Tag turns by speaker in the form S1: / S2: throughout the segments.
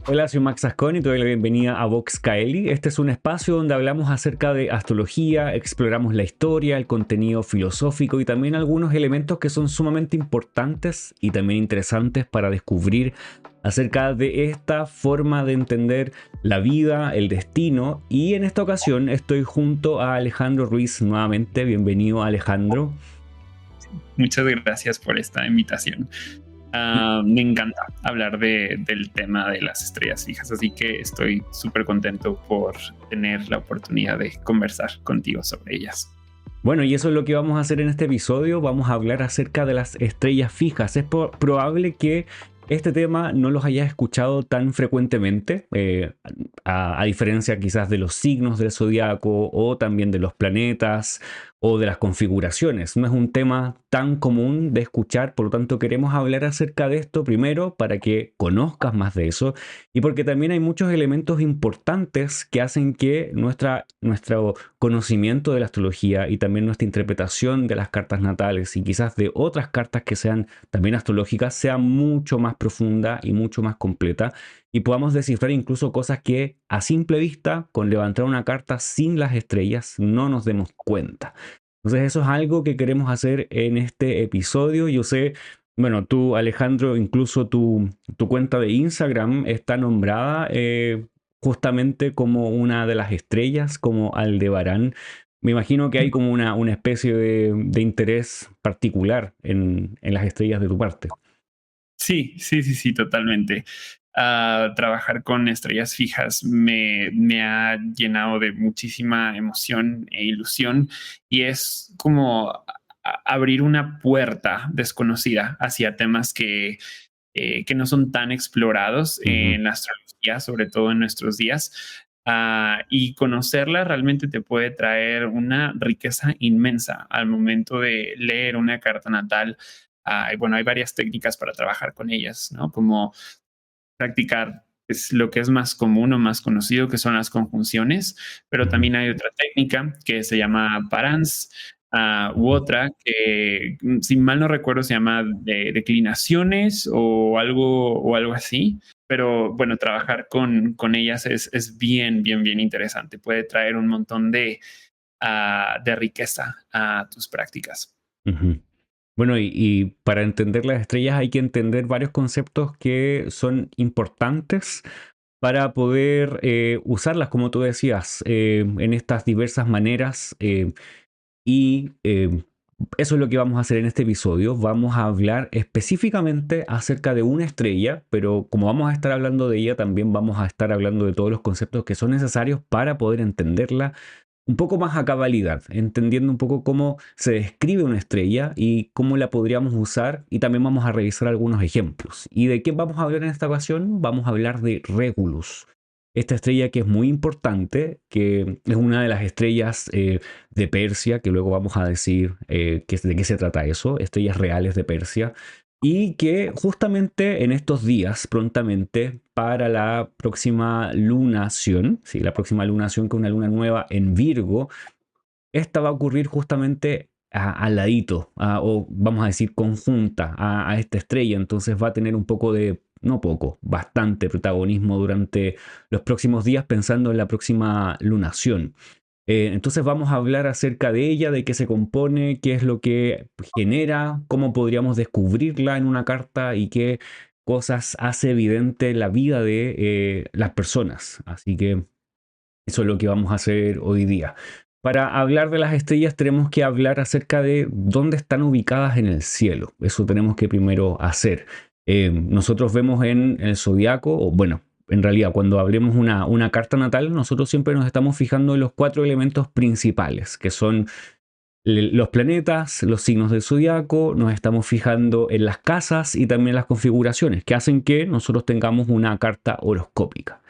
S1: Hola, soy Max Ascón y te doy la bienvenida a Vox Caeli. Este es un espacio donde hablamos acerca de astrología, exploramos la historia, el contenido filosófico y también algunos elementos que son sumamente importantes y también interesantes para descubrir acerca de esta forma de entender la vida, el destino. Y en esta ocasión estoy junto a Alejandro Ruiz nuevamente. Bienvenido, Alejandro.
S2: Muchas gracias por esta invitación. Me encanta hablar del tema de las estrellas fijas, así que estoy súper contento por tener la oportunidad de conversar contigo sobre ellas.
S1: Bueno, y eso es lo que vamos a hacer en este episodio. Vamos a hablar acerca de las estrellas fijas. Es probable que este tema no los hayas escuchado tan frecuentemente, a diferencia quizás de los signos del zodiaco o también de los planetas o de las configuraciones. No es un tema tan común de escuchar, por lo tanto queremos hablar acerca de esto primero para que conozcas más de eso y porque también hay muchos elementos importantes que hacen que nuestro conocimiento de la astrología y también nuestra interpretación de las cartas natales y quizás de otras cartas que sean también astrológicas sea mucho más profunda y mucho más completa y podamos descifrar incluso cosas que a simple vista, con levantar una carta sin las estrellas, no nos demos cuenta. Entonces eso es algo que queremos hacer en este episodio. Yo sé, bueno, tú, Alejandro, incluso tu cuenta de Instagram está nombrada justamente como una de las estrellas, como Aldebarán. Me imagino que hay como una especie de interés particular en las estrellas de tu parte.
S2: Sí, totalmente. Trabajar con estrellas fijas me ha llenado de muchísima emoción e ilusión y es como abrir una puerta desconocida hacia temas que no son tan explorados
S1: Ujú.
S2: en la astrología, sobre todo en nuestros días. Y conocerla realmente te puede traer una riqueza inmensa al momento de leer una carta natal. Y bueno, hay varias técnicas para trabajar con ellas, ¿no? Como practicar es lo que es más común o más conocido, que son las conjunciones, pero
S1: Ujú.
S2: también hay otra técnica que se llama parans, u
S1: Ujú.
S2: otra que, si mal no recuerdo, se llama declinaciones o algo así. Pero bueno, trabajar con ellas es bien interesante. Puede traer un montón de riqueza a tus prácticas.
S1: Ujú. Bueno, y para entender las estrellas hay que entender varios conceptos que son importantes para poder usarlas, como tú decías, en estas diversas maneras. Y eso es lo que vamos a hacer en este episodio. Vamos a hablar específicamente acerca de una estrella, pero como vamos a estar hablando de ella, también vamos a estar hablando de todos los conceptos que son necesarios para poder entenderla un poco más a cabalidad, entendiendo un poco cómo se describe una estrella y cómo la podríamos usar, y también vamos a revisar algunos ejemplos. ¿Y de qué vamos a hablar en esta ocasión? Vamos a hablar de Regulus. Esta estrella que es muy importante, que es una de las estrellas de Persia, que luego vamos a decir de qué se trata eso, estrellas reales de Persia, y que justamente en estos días, prontamente, para la próxima lunación, ¿sí? La próxima lunación, que es una luna nueva en Virgo, esta va a ocurrir justamente al ladito, o vamos a decir conjunta a esta estrella, entonces va a tener un poco de, no poco, bastante protagonismo durante los próximos días pensando en la próxima lunación. Entonces vamos a hablar acerca de ella, de qué se compone, qué es lo que genera, cómo podríamos descubrirla en una carta y qué cosas hace evidente la vida de las personas. Así que eso es lo que vamos a hacer hoy día. Para hablar de las estrellas tenemos que hablar acerca de dónde están ubicadas en el cielo. Eso tenemos que primero hacer. Nosotros vemos en el zodiaco, o bueno, en realidad cuando hablemos una carta natal, nosotros siempre nos estamos fijando en los cuatro elementos principales, que son los planetas, los signos del zodiaco, nos estamos fijando en las casas y también las configuraciones, que hacen que nosotros tengamos una carta horoscópica.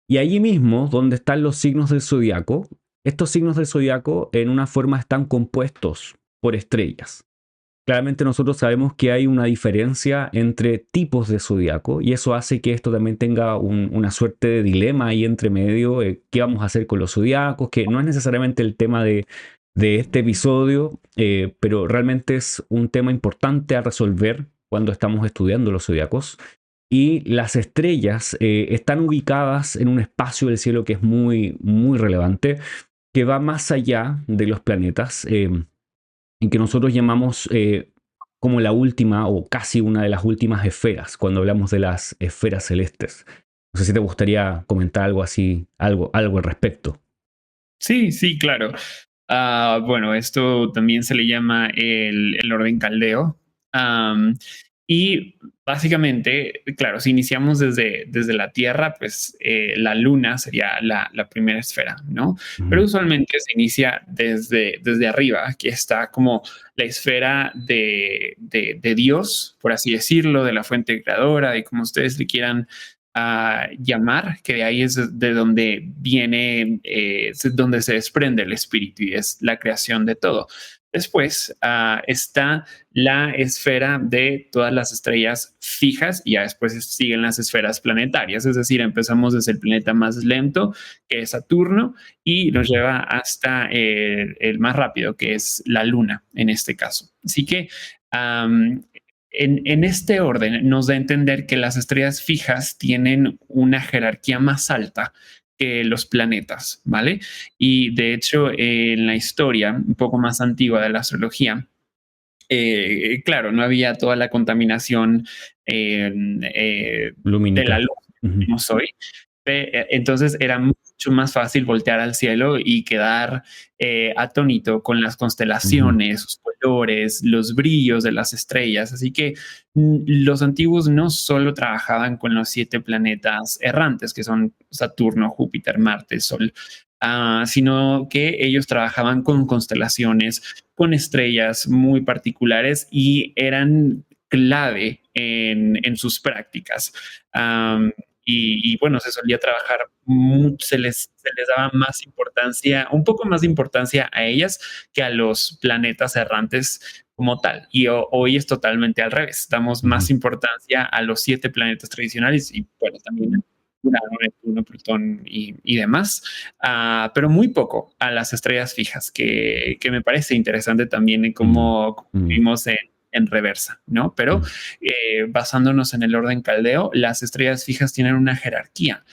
S1: Y allí mismo, donde están los signos del zodiaco, estos signos del zodiaco en una forma están compuestos por estrellas. Claramente nosotros sabemos que hay una diferencia entre tipos de zodiaco y eso hace que esto también tenga una suerte de dilema ahí entre medio. ¿Qué vamos a hacer con los zodiacos? Que no es necesariamente el tema de este episodio, pero realmente es un tema importante a resolver cuando estamos estudiando los zodiacos. Y las estrellas están ubicadas en un espacio del cielo que es muy, muy relevante, que va más allá de los planetas, y que nosotros llamamos como la última o casi una de las últimas esferas, cuando hablamos de las esferas celestes. No sé si te gustaría comentar algo así, algo al respecto.
S2: Sí, sí, claro. Bueno, esto también se le llama el orden caldeo. Am, y básicamente, claro, si iniciamos desde la Tierra, pues la Luna sería la primera esfera, ¿no? Pero
S1: Ujú,
S2: usualmente se inicia desde arriba, que está como la esfera de Dios, por así decirlo, de la fuente creadora, de como ustedes le quieran llamar, que de ahí es de donde viene, donde se desprende el espíritu y es la creación de todo. Después está la esfera de todas las estrellas fijas y ya después siguen las esferas planetarias, es decir, empezamos desde el planeta más lento, que es Saturno, y nos
S1: ujú,
S2: lleva hasta el más rápido, que es la Luna en este caso. Así que en este orden nos da a entender que las estrellas fijas tienen una jerarquía más alta que los planetas, ¿vale? Y de hecho, en la historia un poco más antigua de la astrología, claro, no había toda la contaminación de la
S1: lumínica.
S2: luz que
S1: Ujú,
S2: tenemos hoy. Entonces era mucho más fácil voltear al cielo y quedar atónito con las
S1: ujú,
S2: constelaciones, sus colores, los brillos de las estrellas. Así que los antiguos no solo trabajaban con los 7 planetas errantes, que son Saturno, Júpiter, Marte, Sol, sino que ellos trabajaban con constelaciones, con estrellas muy particulares y eran clave en sus prácticas. Um, bueno, se solía trabajar, se les daba más importancia, un poco más de importancia a ellas que a los planetas errantes como tal. Y hoy es totalmente al revés. Damos
S1: ujú,
S2: más importancia a los 7 planetas tradicionales y bueno, también Urano, Neptuno, Plutón y demás, pero muy poco a las estrellas fijas, que me parece interesante también en
S1: ujú,
S2: cómo
S1: ujú,
S2: vimos en reversa, ¿no? Pero
S1: ujú,
S2: basándonos en el orden caldeo, las estrellas fijas tienen una jerarquía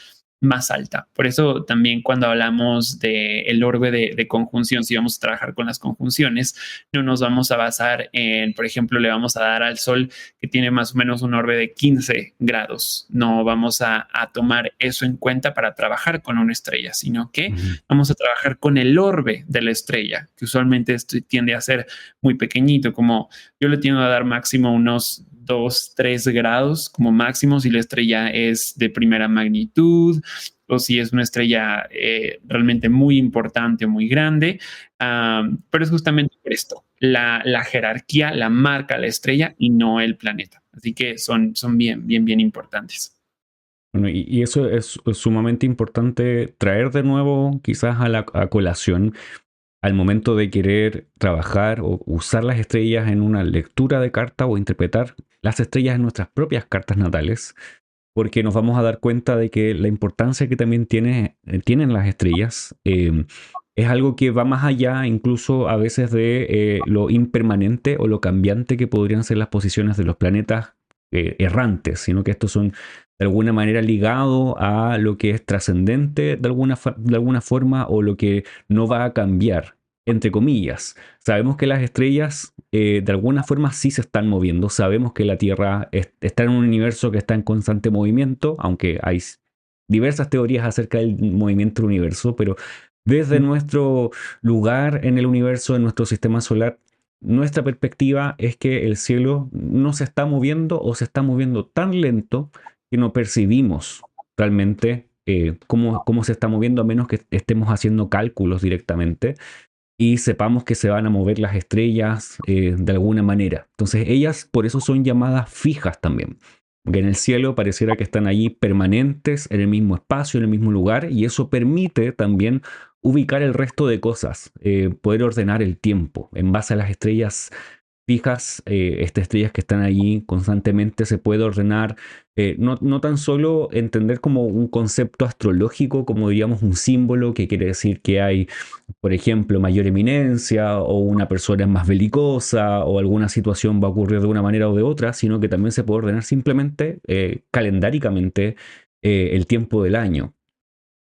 S2: más alta. Por eso también cuando hablamos del orbe de conjunción, si vamos a trabajar con las conjunciones, no nos vamos a basar en, por ejemplo, le vamos a dar al Sol que tiene más o menos un orbe de 15 grados. No vamos a tomar eso en cuenta para trabajar con una estrella, sino que
S1: ujú,
S2: vamos a trabajar con el orbe de la estrella, que usualmente tiende a ser muy pequeñito, como yo le tiendo a dar máximo unos 2, 3 grados como máximo si la estrella es de primera magnitud o si es una estrella realmente muy importante o muy grande. Pero es justamente por esto. La jerarquía la marca la estrella y no el planeta. Así que son bien, bien, bien importantes.
S1: Bueno, y eso es sumamente importante traer de nuevo quizás a colación al momento de querer trabajar o usar las estrellas en una lectura de carta o interpretar las estrellas en nuestras propias cartas natales, porque nos vamos a dar cuenta de que la importancia que también tienen las estrellas es algo que va más allá incluso a veces de lo impermanente o lo cambiante que podrían ser las posiciones de los planetas errantes, sino que estos son de alguna manera ligados a lo que es trascendente de alguna forma o lo que no va a cambiar, entre comillas. Sabemos que las estrellas de alguna forma sí se están moviendo, sabemos que la Tierra está en un universo que está en constante movimiento, aunque hay diversas teorías acerca del movimiento del universo, pero desde nuestro lugar en el universo, en nuestro sistema solar, nuestra perspectiva es que el cielo no se está moviendo o se está moviendo tan lento que no percibimos realmente cómo se está moviendo a menos que estemos haciendo cálculos directamente y sepamos que se van a mover las estrellas de alguna manera. Entonces ellas por eso son llamadas fijas también. Porque en el cielo pareciera que están allí permanentes, en el mismo espacio, en el mismo lugar, y eso permite también ubicar el resto de cosas, poder ordenar el tiempo en base a las estrellas. fijas, estas estrellas que están allí constantemente, se puede ordenar, no tan solo entender como un concepto astrológico, como diríamos un símbolo, que quiere decir que hay, por ejemplo, mayor eminencia o una persona es más belicosa o alguna situación va a ocurrir de una manera o de otra, sino que también se puede ordenar simplemente calendáricamente el tiempo del año.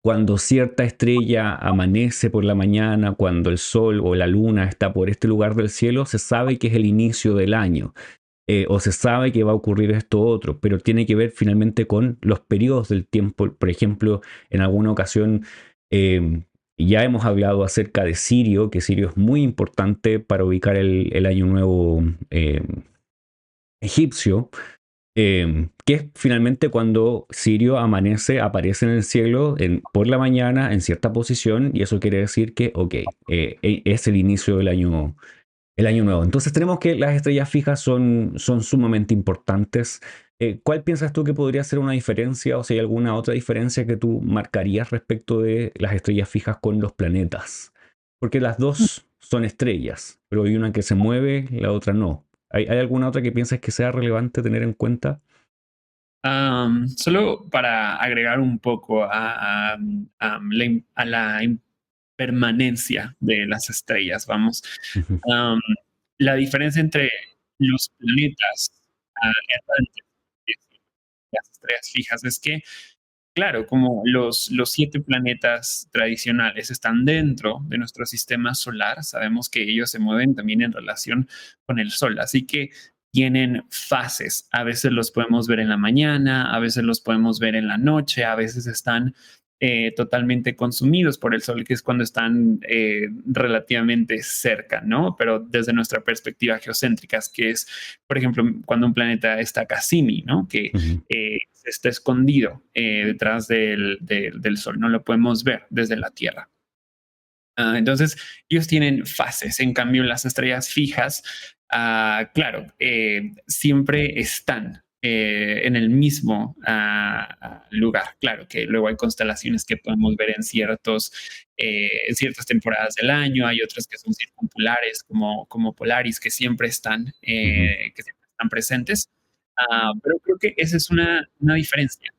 S1: Cuando cierta estrella amanece por la mañana, cuando el sol o la luna está por este lugar del cielo, se sabe que es el inicio del año, o se sabe que va a ocurrir esto otro, pero tiene que ver finalmente con los periodos del tiempo. Por ejemplo, en alguna ocasión eh, ya hemos hablado acerca de Sirio, que Sirio es muy importante para ubicar el año nuevo egipcio, que es finalmente cuando Sirio amanece, aparece en el cielo por la mañana en cierta posición, y eso quiere decir que, ok, es el inicio del el año nuevo. Entonces tenemos que las estrellas fijas son sumamente importantes. ¿Cuál piensas tú que podría ser una diferencia, o si hay alguna otra diferencia que tú marcarías respecto de las estrellas fijas con los planetas? Porque las dos son estrellas, pero hay una que se mueve, la otra no. ¿Hay alguna otra que piensas que sea relevante tener en cuenta?
S2: Solo para agregar un poco a la impermanencia de las estrellas, vamos.
S1: Ujú,
S2: Am, la diferencia entre los planetas errantes y las estrellas fijas es que, claro, como los 7 planetas tradicionales están dentro de nuestro sistema solar, sabemos que ellos se mueven también en relación con el Sol, así que tienen fases. A veces los podemos ver en la mañana, a veces los podemos ver en la noche, a veces están totalmente consumidos por el Sol, que es cuando están relativamente cerca, ¿no? Pero desde nuestra perspectiva geocéntrica, que es, por ejemplo, cuando un planeta está Cassini, ¿no? Que
S1: ujú,
S2: está escondido detrás del Sol, no lo podemos ver desde la Tierra. Entonces, ellos tienen fases, en cambio las estrellas fijas, claro, siempre están en el mismo lugar. Claro que luego hay constelaciones que podemos ver en ciertas temporadas del año, hay otras que son circumpolares, como Polaris,
S1: ujú,
S2: que siempre están presentes. Pero creo que esa es una diferencia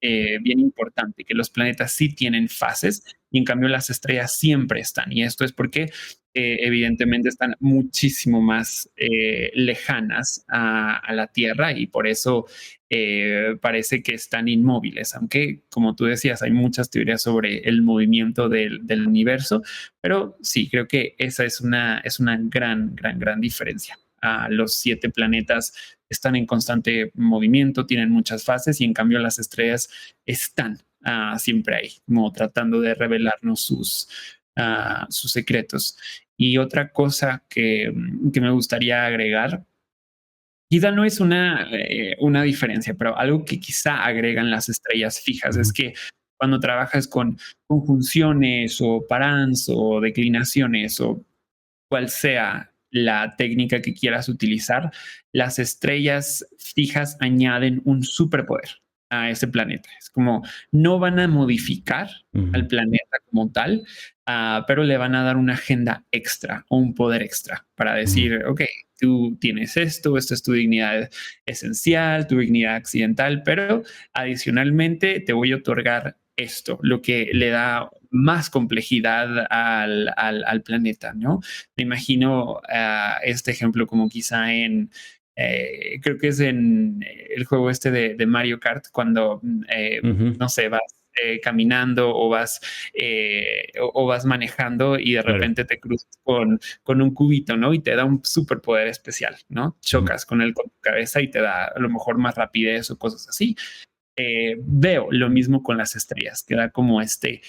S2: bien importante, que los planetas sí tienen fases y en cambio las estrellas siempre están. Y esto es porque evidentemente están muchísimo más lejanas a la Tierra y por eso parece que están inmóviles, aunque como tú decías, hay muchas teorías sobre el movimiento del universo, pero sí, creo que esa es una gran diferencia. Los 7 planetas están en constante movimiento, tienen muchas fases y en cambio las estrellas están siempre ahí, como tratando de revelarnos sus secretos. Y otra cosa que me gustaría agregar, quizá no es una diferencia, pero algo que quizá agregan las estrellas fijas es
S1: ujú,
S2: que cuando trabajas con conjunciones o paráns o declinaciones o cual sea la técnica que quieras utilizar, las estrellas fijas añaden un superpoder a ese planeta. Es como no van a modificar al
S1: ujú,
S2: planeta como tal, pero le van a dar una agenda extra o un poder extra para
S1: ujú,
S2: decir, ok, tú tienes esto, esta es tu dignidad esencial, tu dignidad accidental, pero adicionalmente te voy a otorgar esto, lo que le da más complejidad al planeta, ¿no? Me imagino este ejemplo como quizá creo que es en el juego este de Mario Kart, cuando,
S1: ujú,
S2: no sé, vas caminando o vas manejando y de
S1: claro.
S2: repente te cruzas con un cubito, ¿no? Y te da un superpoder especial, ¿no?
S1: Ujú,
S2: Chocas con él con tu cabeza y te da a lo mejor más rapidez o cosas así. Veo lo mismo con las estrellas, que da como este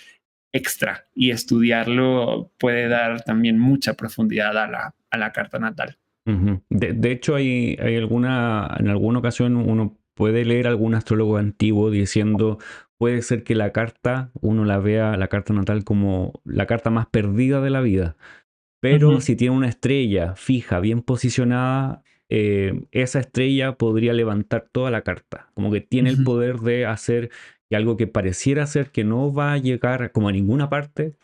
S2: extra y estudiarlo puede dar también mucha profundidad a la carta natal.
S1: ujú. De hecho, en alguna ocasión uno puede leer algún astrólogo antiguo diciendo, puede ser que la carta, uno la vea, la carta natal, como la carta más perdida de la vida. Pero
S2: Ujú,
S1: si tiene una estrella fija, bien posicionada, esa estrella podría levantar toda la carta. Como que tiene el
S2: ujú,
S1: poder de hacer que algo que pareciera ser que no va a llegar como a ninguna parte,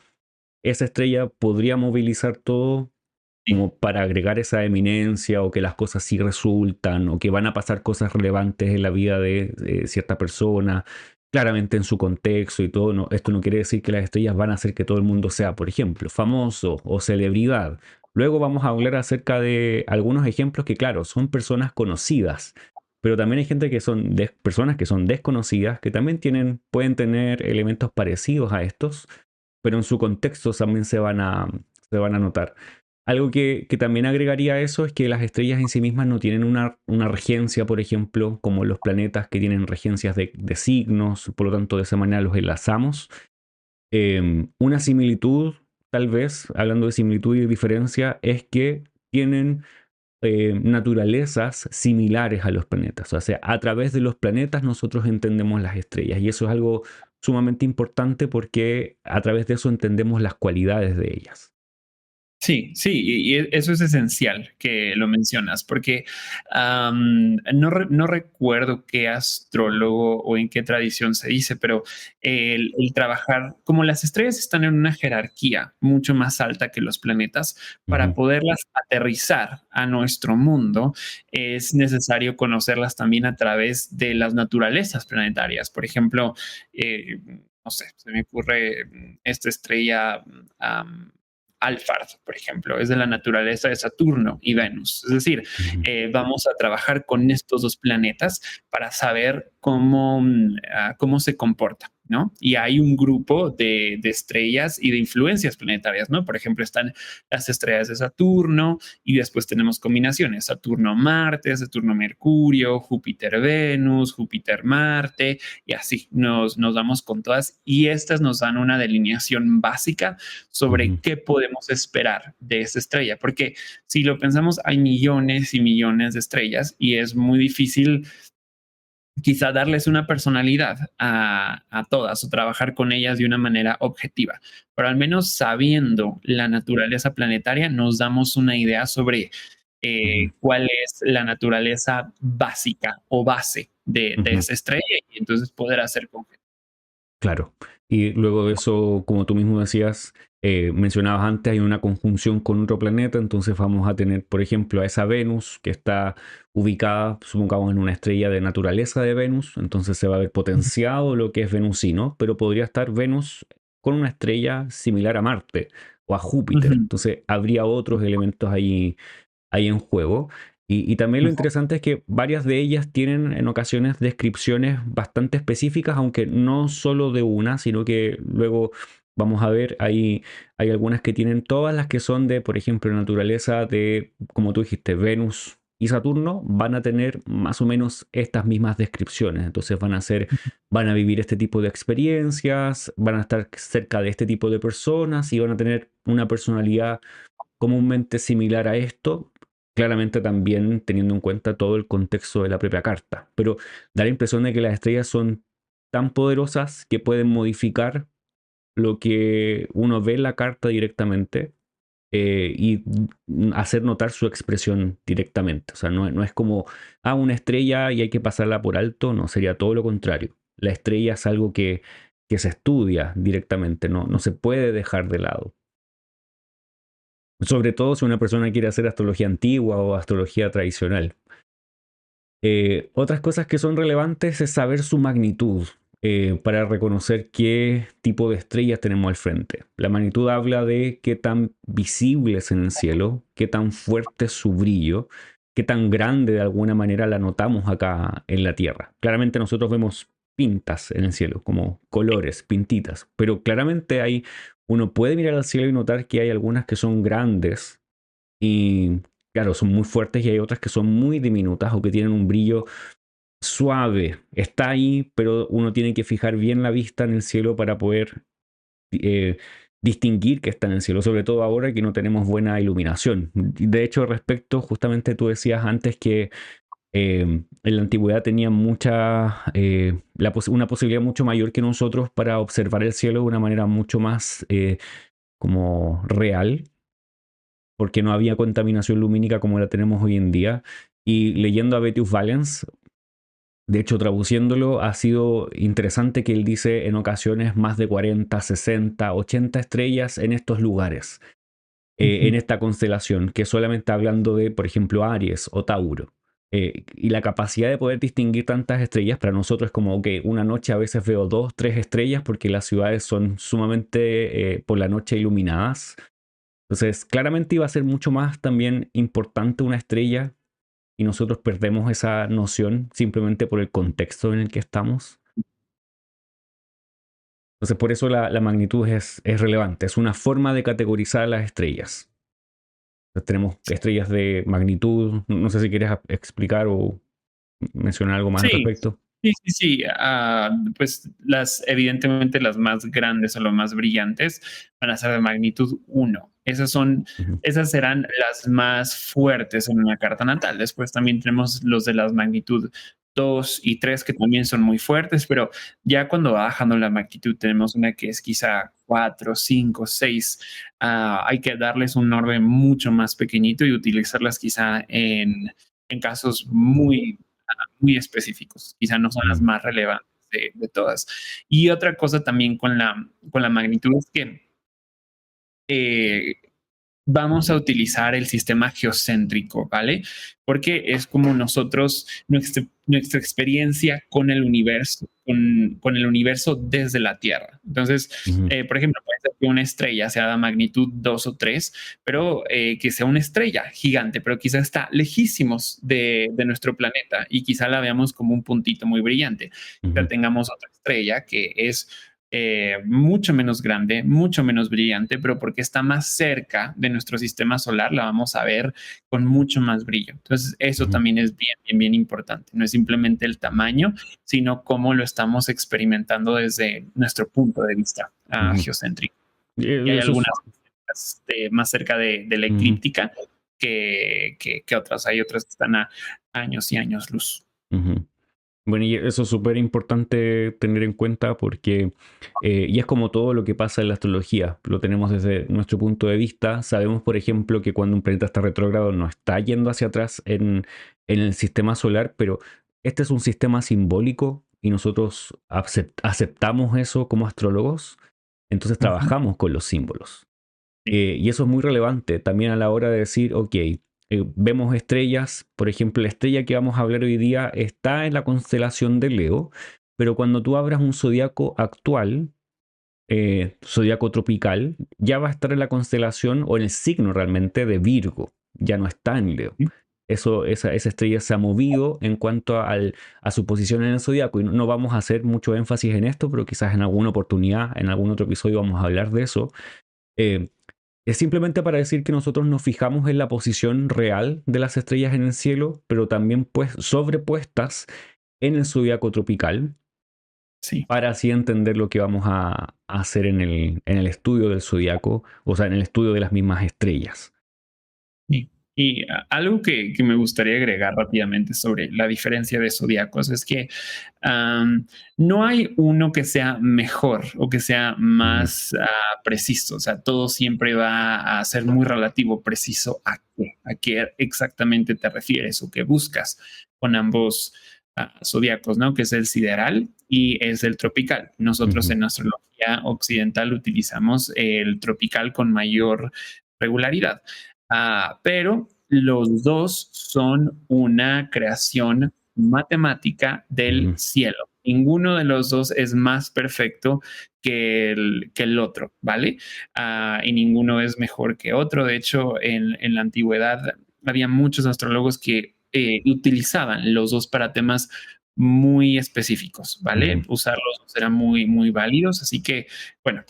S1: esa estrella podría movilizar todo
S2: Sí.
S1: como para agregar esa eminencia o que las cosas sí resultan o que van a pasar cosas relevantes en la vida de cierta persona, claramente en su contexto y todo. Esto no quiere decir que las estrellas van a hacer que todo el mundo sea, por ejemplo, famoso o celebridad. Luego vamos a hablar acerca de algunos ejemplos que, claro, son personas conocidas, pero también hay gente que son personas que son desconocidas, que también pueden tener elementos parecidos a estos, pero en su contexto también se van a notar. Algo que también agregaría a eso es que las estrellas en sí mismas no tienen una regencia, por ejemplo, como los planetas que tienen regencias de signos, por lo tanto de esa manera los enlazamos. Una similitud, tal vez, hablando de similitud y de diferencia, es que tienen naturalezas similares a los planetas. O sea, a través de los planetas nosotros entendemos las estrellas y eso es algo sumamente importante porque a través de eso entendemos las cualidades de ellas.
S2: Sí, sí, eso es esencial que lo mencionas, porque no recuerdo qué astrólogo o en qué tradición se dice, pero el trabajar, como las estrellas están en una jerarquía mucho más alta que los planetas, para
S1: Ujú,
S2: poderlas aterrizar a nuestro mundo, es necesario conocerlas también a través de las naturalezas planetarias. Por ejemplo, no sé, se me ocurre esta estrella. Alphard, por ejemplo, es de la naturaleza de Saturno y Venus. Es decir,
S1: ujú,
S2: vamos a trabajar con estos dos planetas para saber cómo se comporta, ¿no? Y hay un grupo de estrellas y de influencias planetarias, ¿no? Por ejemplo, están las estrellas de Saturno y después tenemos combinaciones, Saturno-Marte, Saturno-Mercurio, Júpiter-Venus, Júpiter-Marte, y así nos vamos con todas y estas nos dan una delineación básica sobre
S1: ujú,
S2: qué podemos esperar de esa estrella, porque si lo pensamos, hay millones y millones de estrellas y es muy difícil quizá darles una personalidad a todas o trabajar con ellas de una manera objetiva, pero al menos sabiendo la naturaleza planetaria nos damos una idea sobre
S1: ujú,
S2: cuál es la naturaleza básica o base de
S1: ujú.
S2: esa estrella y entonces poder hacer conjeturas.
S1: Claro. Y luego de eso, como tú mismo decías, mencionabas antes, hay una conjunción con otro planeta, entonces vamos a tener, por ejemplo, a esa Venus que está ubicada, supongamos, en una estrella de naturaleza de Venus, entonces se va a ver potenciado lo que es venusino, pero podría estar Venus con una estrella similar a Marte o a Júpiter,
S2: Ujú,
S1: entonces habría otros elementos ahí en juego. Y también lo
S2: ujú,
S1: interesante es que varias de ellas tienen en ocasiones descripciones bastante específicas, aunque no solo de una, sino que luego vamos a ver, hay algunas que tienen todas las que son de, por ejemplo, naturaleza de, como tú dijiste, Venus y Saturno, van a tener más o menos estas mismas descripciones. Entonces van a vivir este tipo de experiencias, van a estar cerca de este tipo de personas y van a tener una personalidad comúnmente similar a esto, claramente también teniendo en cuenta todo el contexto de la propia carta. Pero da la impresión de que las estrellas son tan poderosas que pueden modificar lo que uno ve en la carta directamente y hacer notar su expresión directamente. O sea, no es como, una estrella y hay que pasarla por alto, no, sería todo lo contrario. La estrella es algo que se estudia directamente, no se puede dejar de lado. Sobre todo si una persona quiere hacer astrología antigua o astrología tradicional. Otras cosas que son relevantes es saber su magnitud para reconocer qué tipo de estrellas tenemos al frente. La magnitud habla de qué tan visible es en el cielo, qué tan fuerte es su brillo, qué tan grande de alguna manera la notamos acá en la Tierra. Claramente nosotros vemos pintas en el cielo, como colores, pintitas, pero claramente uno puede mirar al cielo y notar que hay algunas que son grandes y claro, son muy fuertes y hay otras que son muy diminutas o que tienen un brillo suave. Está ahí, pero uno tiene que fijar bien la vista en el cielo para poder eh, distinguir que está en el cielo, sobre todo ahora que no tenemos buena iluminación. De hecho, respecto, justamente tú decías antes que en la antigüedad tenían una posibilidad mucho mayor que nosotros para observar el cielo de una manera mucho más como real porque no había contaminación lumínica como la tenemos hoy en día. Y leyendo a Betius Valens, de hecho traduciéndolo, ha sido interesante que él dice en ocasiones más de 40, 60, 80 estrellas en estos lugares. en
S2: Ujú.
S1: esta constelación, que solamente hablando de, por ejemplo, Aries o Tauro. Y la capacidad de poder distinguir tantas estrellas para nosotros es como que una noche a veces veo dos, tres estrellas porque las ciudades son sumamente por la noche iluminadas. Entonces, claramente iba a ser mucho más también importante una estrella y nosotros perdemos esa noción simplemente por el contexto en el que estamos. Entonces, por eso la magnitud es relevante. Es una forma de categorizar las estrellas. Entonces, tenemos estrellas de magnitud. No sé si quieres explicar o mencionar algo más al
S2: Sí,
S1: respecto.
S2: sí, sí, sí. Pues evidentemente las más grandes o las más brillantes van a ser de magnitud uno.
S1: Ujú,
S2: Esas serán las más fuertes en una carta natal. Después también tenemos los de las magnitud 2 y 3 que también son muy fuertes, pero ya cuando va bajando la magnitud tenemos una que es quizá 4, 5, 6. Hay que darles un orden mucho más pequeñito y utilizarlas quizá en casos muy específicos, quizá no son las
S1: ujú,
S2: más relevantes de todas. Y otra cosa también con la magnitud es que eh, vamos a utilizar el sistema geocéntrico, ¿vale? Porque es como nosotros, nuestra experiencia con el universo, con el universo desde la Tierra. Entonces,
S1: ujú,
S2: por ejemplo, puede ser que una estrella sea de magnitud 2 o 3, pero que sea una estrella gigante, pero quizá está lejísimos de nuestro planeta y quizá la veamos como un puntito muy brillante. Ya
S1: ujú,
S2: tengamos otra estrella que es mucho menos grande, mucho menos brillante, pero porque está más cerca de nuestro sistema solar, la vamos a ver con mucho más brillo. Entonces, eso
S1: ujú,
S2: también es bien, bien, bien importante. No es simplemente el tamaño, sino cómo lo estamos experimentando desde nuestro punto de vista
S1: ujú.
S2: geocéntrico. Y hay
S1: Eso es.
S2: algunas más cerca de la
S1: Ujú,
S2: eclíptica que otras. Hay otras que están a años y años luz.
S1: ujú. Bueno, y eso es súper importante tener en cuenta porque, y es como todo lo que pasa en la astrología, lo tenemos desde nuestro punto de vista. Sabemos, por ejemplo, que cuando un planeta está retrógrado no está yendo hacia atrás en el sistema solar, pero este es un sistema simbólico y nosotros aceptamos eso como astrólogos, entonces
S2: Ujú.
S1: trabajamos con los símbolos.
S2: Sí.
S1: Y eso es muy relevante también a la hora de decir, ok, vemos estrellas, por ejemplo, la estrella que vamos a hablar hoy día está en la constelación de Leo, pero cuando tú abras un zodiaco actual, zodiaco tropical, ya va a estar en la constelación o en el signo realmente de Virgo, ya no está en Leo. Esa estrella se ha movido en cuanto a su posición en el zodiaco y no vamos a hacer mucho énfasis en esto, pero quizás en alguna oportunidad, en algún otro episodio vamos a hablar de eso. Eh, es simplemente para decir que nosotros nos fijamos en la posición real de las estrellas en el cielo, pero también pues sobrepuestas en el zodiaco tropical,
S2: Sí.
S1: para así entender lo que vamos a hacer en el estudio del zodiaco, o sea, en el estudio de las mismas estrellas.
S2: Y algo que me gustaría agregar rápidamente sobre la diferencia de zodiacos es que no hay uno que sea mejor o que sea
S1: Ujú,
S2: más preciso. O sea, todo siempre va a ser muy relativo, preciso a qué exactamente te refieres o qué buscas con ambos zodiacos, ¿no? Que es el sideral y es el tropical. Nosotros
S1: ujú,
S2: en astrología occidental utilizamos el tropical con mayor regularidad. Pero los dos son una creación matemática del
S1: ujú,
S2: cielo. Ninguno de los dos es más perfecto que el otro, ¿vale? Y ninguno es mejor que otro. De hecho, en la antigüedad había muchos astrólogos que utilizaban los dos para temas muy específicos, ¿vale?
S1: ujú,
S2: Usar los dos era muy, muy válidos. Así que, bueno,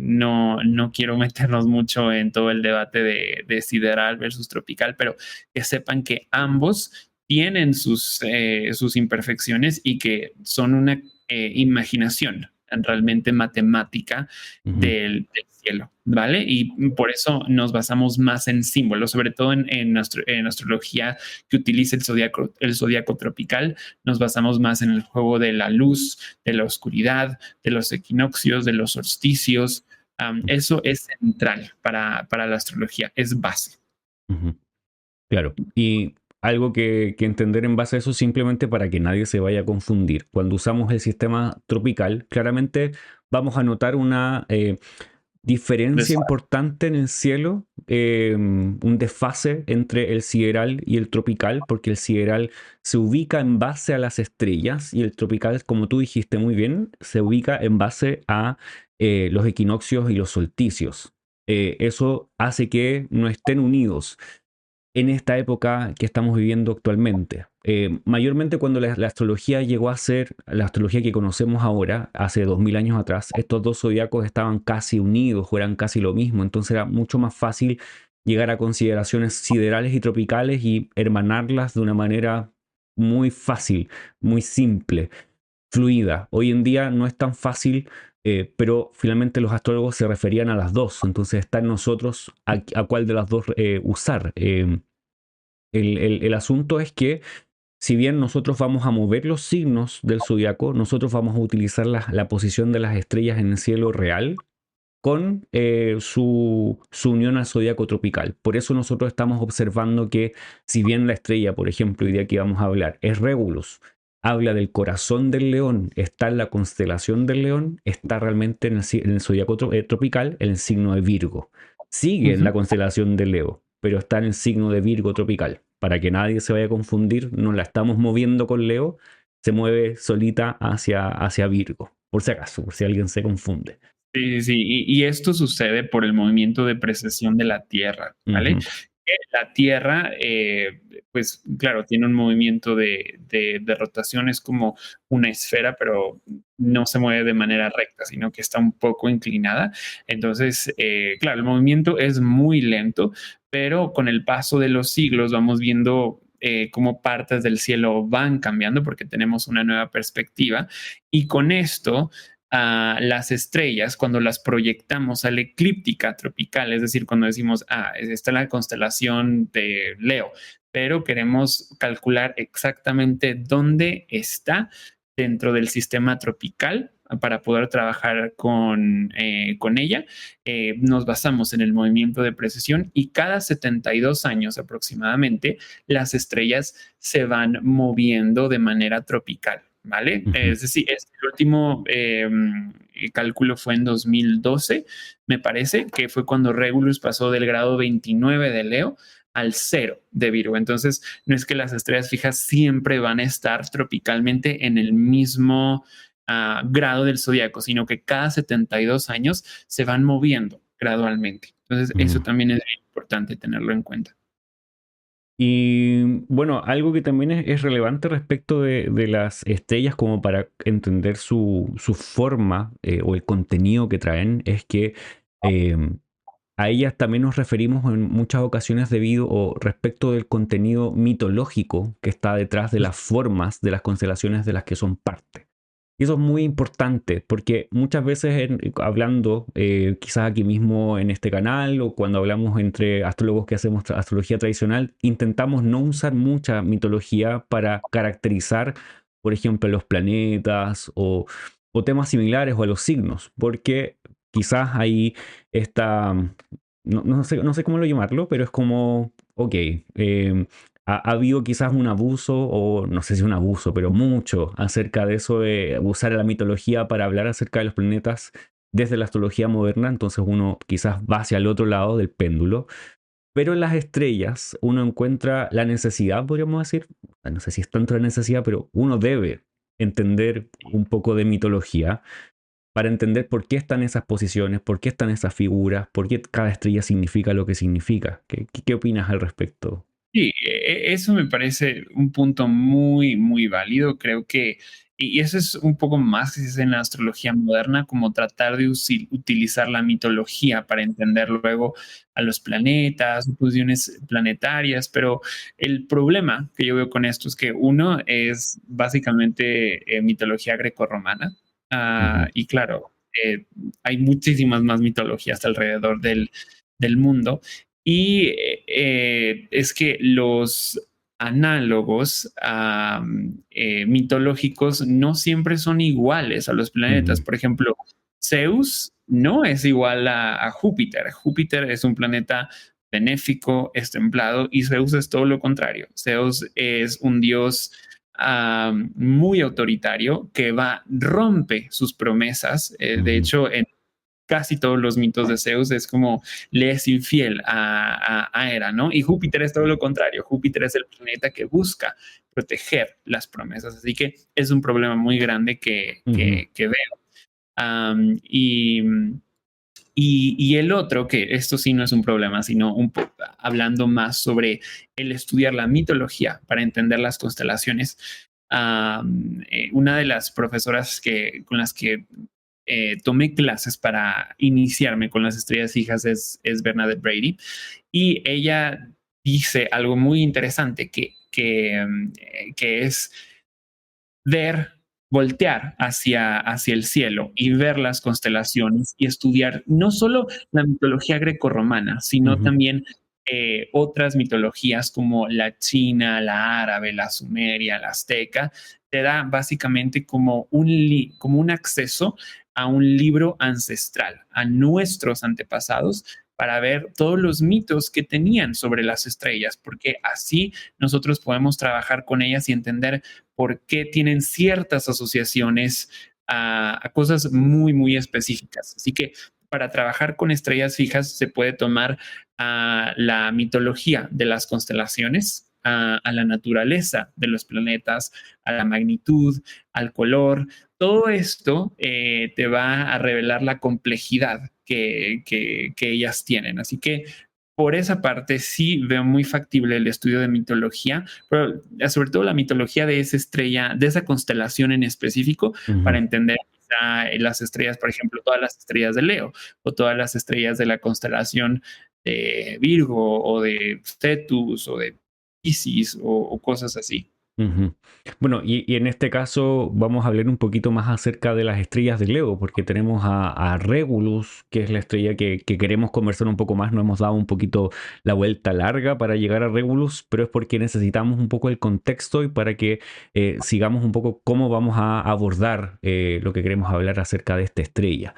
S2: no quiero meternos mucho en todo el debate de sideral versus tropical, pero que sepan que ambos tienen sus imperfecciones y que son una imaginación realmente matemática
S1: ujú,
S2: del cielo, ¿vale? Y por eso nos basamos más en símbolos, sobre todo en astrología que utiliza el zodiaco tropical, nos basamos más en el juego de la luz, de la oscuridad, de los equinoccios, de los solsticios. Eso es central para la astrología, es base.
S1: ujú. Claro, y algo que entender en base a eso simplemente para que nadie se vaya a confundir. Cuando usamos el sistema tropical, claramente vamos a notar diferencia
S2: Desfase.
S1: importante en el cielo, un desfase entre el sideral y el tropical, porque el sideral se ubica en base a las estrellas y el tropical, como tú dijiste muy bien, se ubica en base a los equinoccios y los solsticios. Eso hace que no estén unidos en esta época que estamos viviendo actualmente. Mayormente cuando la astrología llegó a ser la astrología que conocemos ahora, hace 2000 años atrás, estos dos zodiacos estaban casi unidos o eran casi lo mismo, entonces era mucho más fácil llegar a consideraciones siderales y tropicales y hermanarlas de una manera muy fácil, muy simple, fluida. Hoy en día no es tan fácil, pero finalmente los astrólogos se referían a las dos, entonces está en nosotros a cuál de las dos usar. El asunto es que si bien nosotros vamos a mover los signos del zodiaco, nosotros vamos a utilizar la posición de las estrellas en el cielo real con su unión al zodiaco tropical. Por eso nosotros estamos observando que si bien la estrella, por ejemplo, hoy de aquí vamos a hablar, es Regulus, habla del corazón del león, está en la constelación del león, está realmente en el zodiaco tropical, en el signo de Virgo. Sigue en la
S2: Ujú.
S1: constelación de Leo, pero está en el signo de Virgo tropical. Para que nadie se vaya a confundir, no la estamos moviendo con Leo, se mueve solita hacia Virgo, por si acaso, por si alguien se confunde.
S2: Sí, sí, sí. Y esto sucede por el movimiento de precesión de la Tierra, ¿vale?
S1: Ujú.
S2: La Tierra, pues claro, tiene un movimiento de rotación, es como una esfera, pero no se mueve de manera recta, sino que está un poco inclinada. Entonces, claro, el movimiento es muy lento, pero con el paso de los siglos vamos viendo cómo partes del cielo van cambiando porque tenemos una nueva perspectiva. Y con esto a las estrellas cuando las proyectamos a la eclíptica tropical, es decir, cuando decimos, está la constelación de Leo, pero queremos calcular exactamente dónde está dentro del sistema tropical para poder trabajar con ella, nos basamos en el movimiento de precesión y cada 72 años aproximadamente las estrellas se van moviendo de manera tropical. ¿Vale?
S1: Ujú.
S2: Es decir, el último cálculo fue en 2012, me parece, que fue cuando Regulus pasó del grado 29 de Leo al 0 de Virgo. Entonces, no es que las estrellas fijas siempre van a estar tropicalmente en el mismo grado del zodiaco, sino que cada 72 años se van moviendo gradualmente. Entonces, eso
S1: Mm.
S2: también es importante tenerlo en cuenta.
S1: Y bueno, algo que también es relevante respecto de las estrellas como para entender su forma o el contenido que traen es que eh, a ellas también nos referimos en muchas ocasiones debido o respecto del contenido mitológico que está detrás de las formas de las constelaciones de las que son parte. Y eso es muy importante porque muchas veces hablando, quizás aquí mismo en este canal o cuando hablamos entre astrólogos que hacemos astrología tradicional, intentamos no usar mucha mitología para caracterizar, por ejemplo, los planetas o temas similares o a los signos, porque quizás ahí está, no sé cómo lo llamarlo, pero es como, ok, ha habido quizás un abuso, o no sé si un abuso, pero mucho acerca de eso de usar la mitología para hablar acerca de los planetas desde la astrología moderna, entonces uno quizás va hacia el otro lado del péndulo, pero en las estrellas uno encuentra la necesidad, podríamos decir, no sé si es tanto la necesidad, pero uno debe entender un poco de mitología para entender por qué están esas posiciones, por qué están esas figuras, por qué cada estrella significa lo que significa. ¿Qué opinas al respecto?
S2: Sí, eso me parece un punto muy, muy válido. Creo que, y eso es un poco más que se hace en la astrología moderna, como tratar de utilizar la mitología para entender luego a los planetas, posiciones planetarias. Pero el problema que yo veo con esto es que uno es básicamente mitología grecorromana.
S1: Ujú.
S2: Y claro, hay muchísimas más mitologías alrededor del mundo. Y es que los análogos mitológicos no siempre son iguales a los planetas.
S1: Ujú.
S2: Por ejemplo, Zeus no es igual a Júpiter. Júpiter es un planeta benéfico, es templado, y Zeus es todo lo contrario. Zeus es un dios muy autoritario que rompe sus promesas. De
S1: Ujú.
S2: hecho, casi todos los mitos de Zeus es como le es infiel a Hera, ¿no? Y Júpiter es todo lo contrario. Júpiter es el planeta que busca proteger las promesas. Así que es un problema muy grande que veo. Y el otro, que esto sí no es un problema, sino hablando más sobre el estudiar la mitología para entender las constelaciones. Una de las profesoras con las que tomé clases para iniciarme con las estrellas fijas es Bernadette Brady, y ella dice algo muy interesante que es ver, voltear hacia el cielo y ver las constelaciones y estudiar no solo la mitología grecorromana, sino también otras mitologías como la china, la árabe, la sumeria, la azteca. Te da básicamente como un acceso a un libro ancestral, a nuestros antepasados, para ver todos los mitos que tenían sobre las estrellas, porque así nosotros podemos trabajar con ellas y entender por qué tienen ciertas asociaciones a cosas muy, muy específicas. Así que para trabajar con estrellas fijas se puede tomar la mitología de las constelaciones, a la naturaleza de los planetas, a la magnitud, al color. Todo esto te va a revelar la complejidad que ellas tienen. Así que por esa parte sí veo muy factible el estudio de mitología, pero sobre todo la mitología de esa estrella, de esa constelación en específico, para entender las estrellas, por ejemplo, todas las estrellas de Leo o todas las estrellas de la constelación de Virgo o de Cetus o de Piscis o cosas así.
S1: Bueno, y en este caso vamos a hablar un poquito más acerca de las estrellas de Leo, porque tenemos a Regulus, que es la estrella que queremos conversar un poco más. No hemos dado un poquito la vuelta larga para llegar a Regulus, pero es porque necesitamos un poco el contexto y para que sigamos un poco cómo vamos a abordar lo que queremos hablar acerca de esta estrella.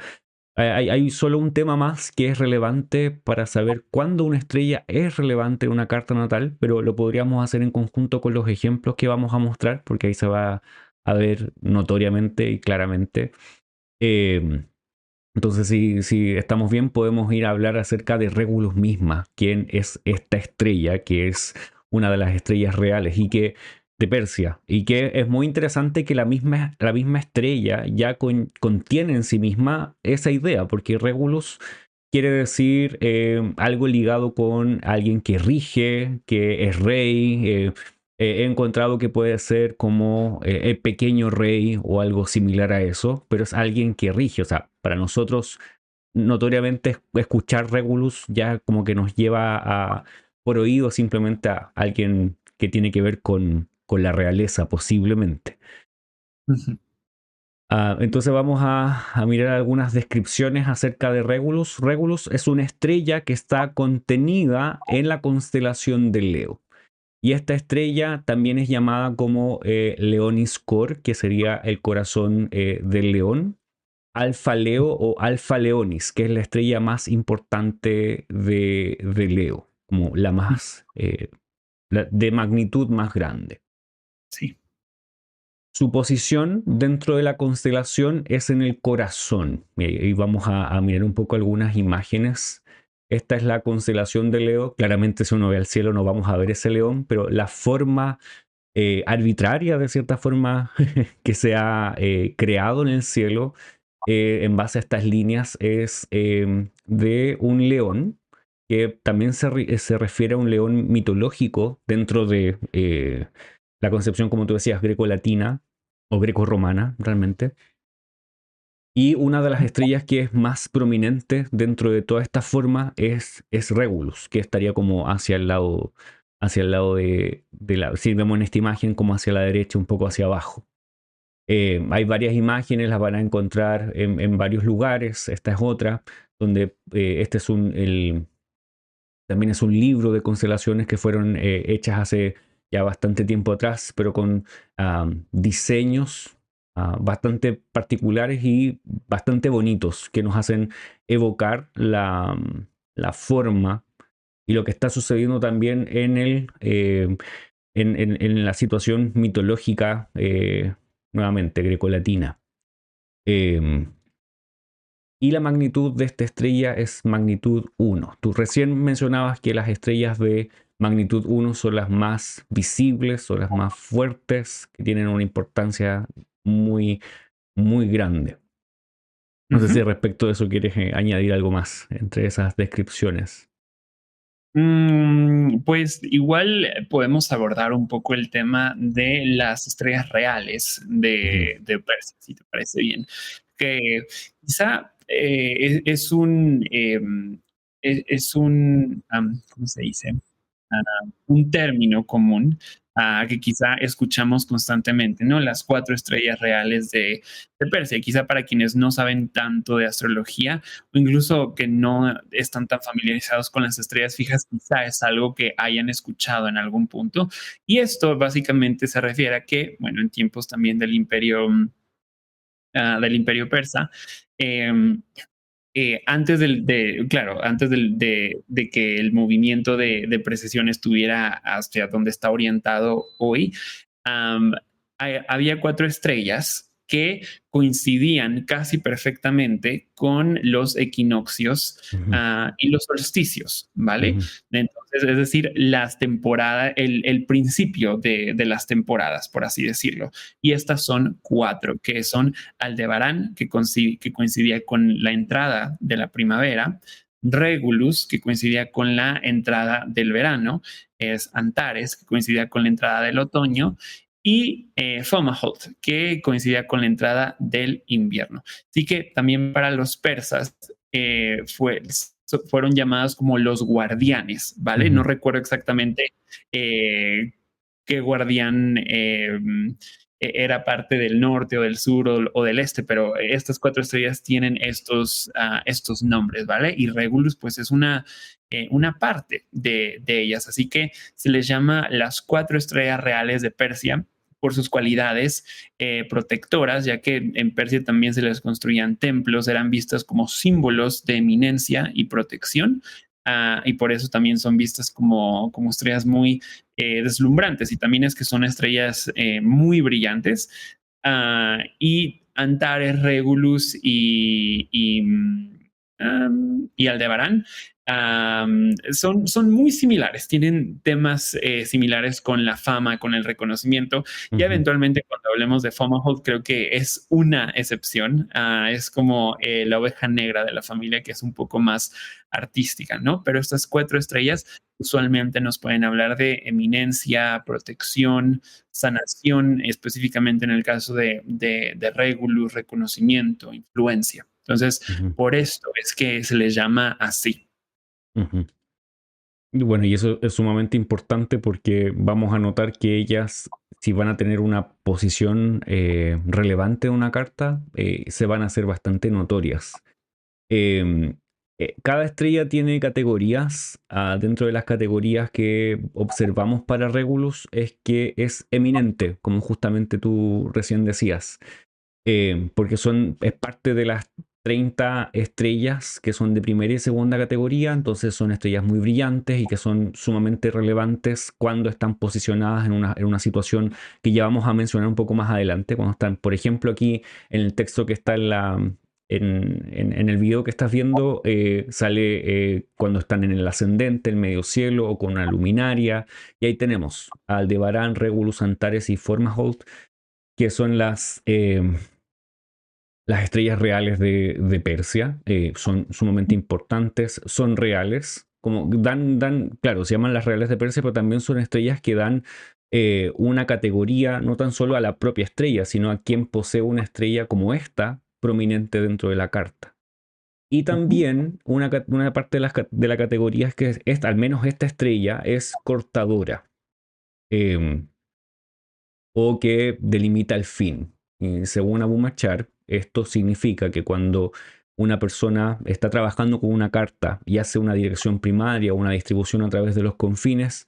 S1: Hay solo un tema más que es relevante para saber cuándo una estrella es relevante en una carta natal, pero lo podríamos hacer en conjunto con los ejemplos que vamos a mostrar, porque ahí se va a ver notoriamente y claramente. Eh, entonces, si estamos bien, podemos ir a hablar acerca de Regulus misma, quién es esta estrella, que es una de las estrellas reales y que de Persia, y que es muy interesante que la misma estrella ya contiene en sí misma esa idea, porque Regulus quiere decir algo ligado con alguien que rige, que es rey. He encontrado que puede ser como el pequeño rey o algo similar a eso, pero es alguien que rige. O sea, para nosotros, notoriamente, escuchar Regulus ya como que nos lleva por oído simplemente a alguien que tiene que ver con la realeza, posiblemente. Entonces vamos a mirar algunas descripciones acerca de Regulus. Regulus es una estrella que está contenida en la constelación de Leo. Y esta estrella también es llamada como Leonis Cor, que sería el corazón del león, Alfa Leo o Alfa Leonis, que es la estrella más importante de Leo, como la más de magnitud más grande.
S2: Sí.
S1: Su posición dentro de la constelación es en el corazón. Y vamos a mirar un poco algunas imágenes. Esta es la constelación de Leo. Claramente si uno ve al cielo no vamos a ver ese león, pero la forma arbitraria, de cierta forma, que se ha creado en el cielo en base a estas líneas es de un león, que también se refiere a un león mitológico dentro de la concepción, como tú decías, greco-latina o greco-romana, realmente. Y una de las estrellas que es más prominente dentro de toda esta forma es Regulus, que estaría como hacia el lado si vemos en esta imagen, como hacia la derecha, un poco hacia abajo. Hay varias imágenes, las van a encontrar en varios lugares. Esta es otra, donde este es también es un libro de constelaciones que fueron hechas hace ya bastante tiempo atrás, pero con diseños bastante particulares y bastante bonitos que nos hacen evocar la forma y lo que está sucediendo también en la situación mitológica, nuevamente, grecolatina. y la magnitud de esta estrella es magnitud 1. Tú recién mencionabas que las estrellas de magnitud 1 son las más visibles, son las más fuertes, que tienen una importancia muy, muy grande. No sé si
S2: Ujú.
S1: respecto de eso quieres añadir algo más entre esas descripciones.
S2: Pues igual podemos abordar un poco el tema de las estrellas reales
S1: Ujú,
S2: de Persia, si te parece bien. Que quizá es un, es un, ¿cómo se dice? Un término común que quizá escuchamos constantemente, ¿no? Las cuatro estrellas reales de Persia. Quizá para quienes no saben tanto de astrología o incluso que no están tan familiarizados con las estrellas fijas, quizá es algo que hayan escuchado en algún punto. Y esto básicamente se refiere a que, bueno, en tiempos también del imperio persa, eh, antes de que el movimiento de precesión estuviera hacia donde está orientado hoy, am, había cuatro estrellas que coincidían casi perfectamente con los equinoccios
S1: ujú,
S2: y los solsticios, ¿vale?
S1: ujú,
S2: Entonces, es decir, las temporadas, el principio de las temporadas, por así decirlo. Y estas son cuatro, que son Aldebarán, que coincidía con la entrada de la primavera, Regulus, que coincidía con la entrada del verano, es Antares, que coincidía con la entrada del otoño, y Fomalhaut, que coincidía con la entrada del invierno. Así que también para los persas fueron llamados como los guardianes, ¿vale? No
S1: ujú,
S2: recuerdo exactamente eh, qué guardián era parte del norte o del sur o del este, pero estas cuatro estrellas tienen estos nombres, ¿vale? Y Regulus, pues es una parte de ellas, así que se les llama las cuatro estrellas reales de Persia por sus cualidades protectoras, ya que en Persia también se les construían templos, eran vistas como símbolos de eminencia y protección, y por eso también son vistas como estrellas muy deslumbrantes, y también es que son estrellas muy brillantes. Y Antares, Regulus y Aldebarán son muy similares, tienen temas similares con la fama, con el reconocimiento. Y
S1: ujú,
S2: eventualmente cuando hablemos de Fomalhaut creo que es una excepción, es como la oveja negra de la familia que es un poco más artística, ¿no? Pero estas cuatro estrellas usualmente nos pueden hablar de eminencia, protección, sanación, específicamente en el caso de Regulus, reconocimiento, influencia. Entonces,
S1: ujú,
S2: por esto es que se les llama así.
S1: ujú. Y bueno, y eso es sumamente importante porque vamos a notar que ellas, si van a tener una posición relevante en una carta, se van a hacer bastante notorias. Em, Cada estrella tiene categorías. Dentro de las categorías que observamos para Regulus es que es eminente, como justamente tú recién decías. Porque es parte de las 30 estrellas que son de primera y segunda categoría, entonces son estrellas muy brillantes y que son sumamente relevantes cuando están posicionadas en una situación que ya vamos a mencionar un poco más adelante, cuando están, por ejemplo, aquí en el texto que está en el video que estás viendo, sale cuando están en el ascendente, el medio cielo o con una luminaria, y ahí tenemos a Aldebarán, Regulus, Antares y Fomalhaut, que son las estrellas reales de Persia. Son sumamente importantes, son reales, como claro, se llaman las reales de Persia, pero también son estrellas que dan una categoría no tan solo a la propia estrella, sino a quien posee una estrella como esta prominente dentro de la carta. Y
S2: Ujú.
S1: también una parte de la categoría es que al menos esta estrella es cortadora. Em, o que delimita el fin. Y según Abu Machar, esto significa que cuando una persona está trabajando con una carta y hace una dirección primaria o una distribución a través de los confines,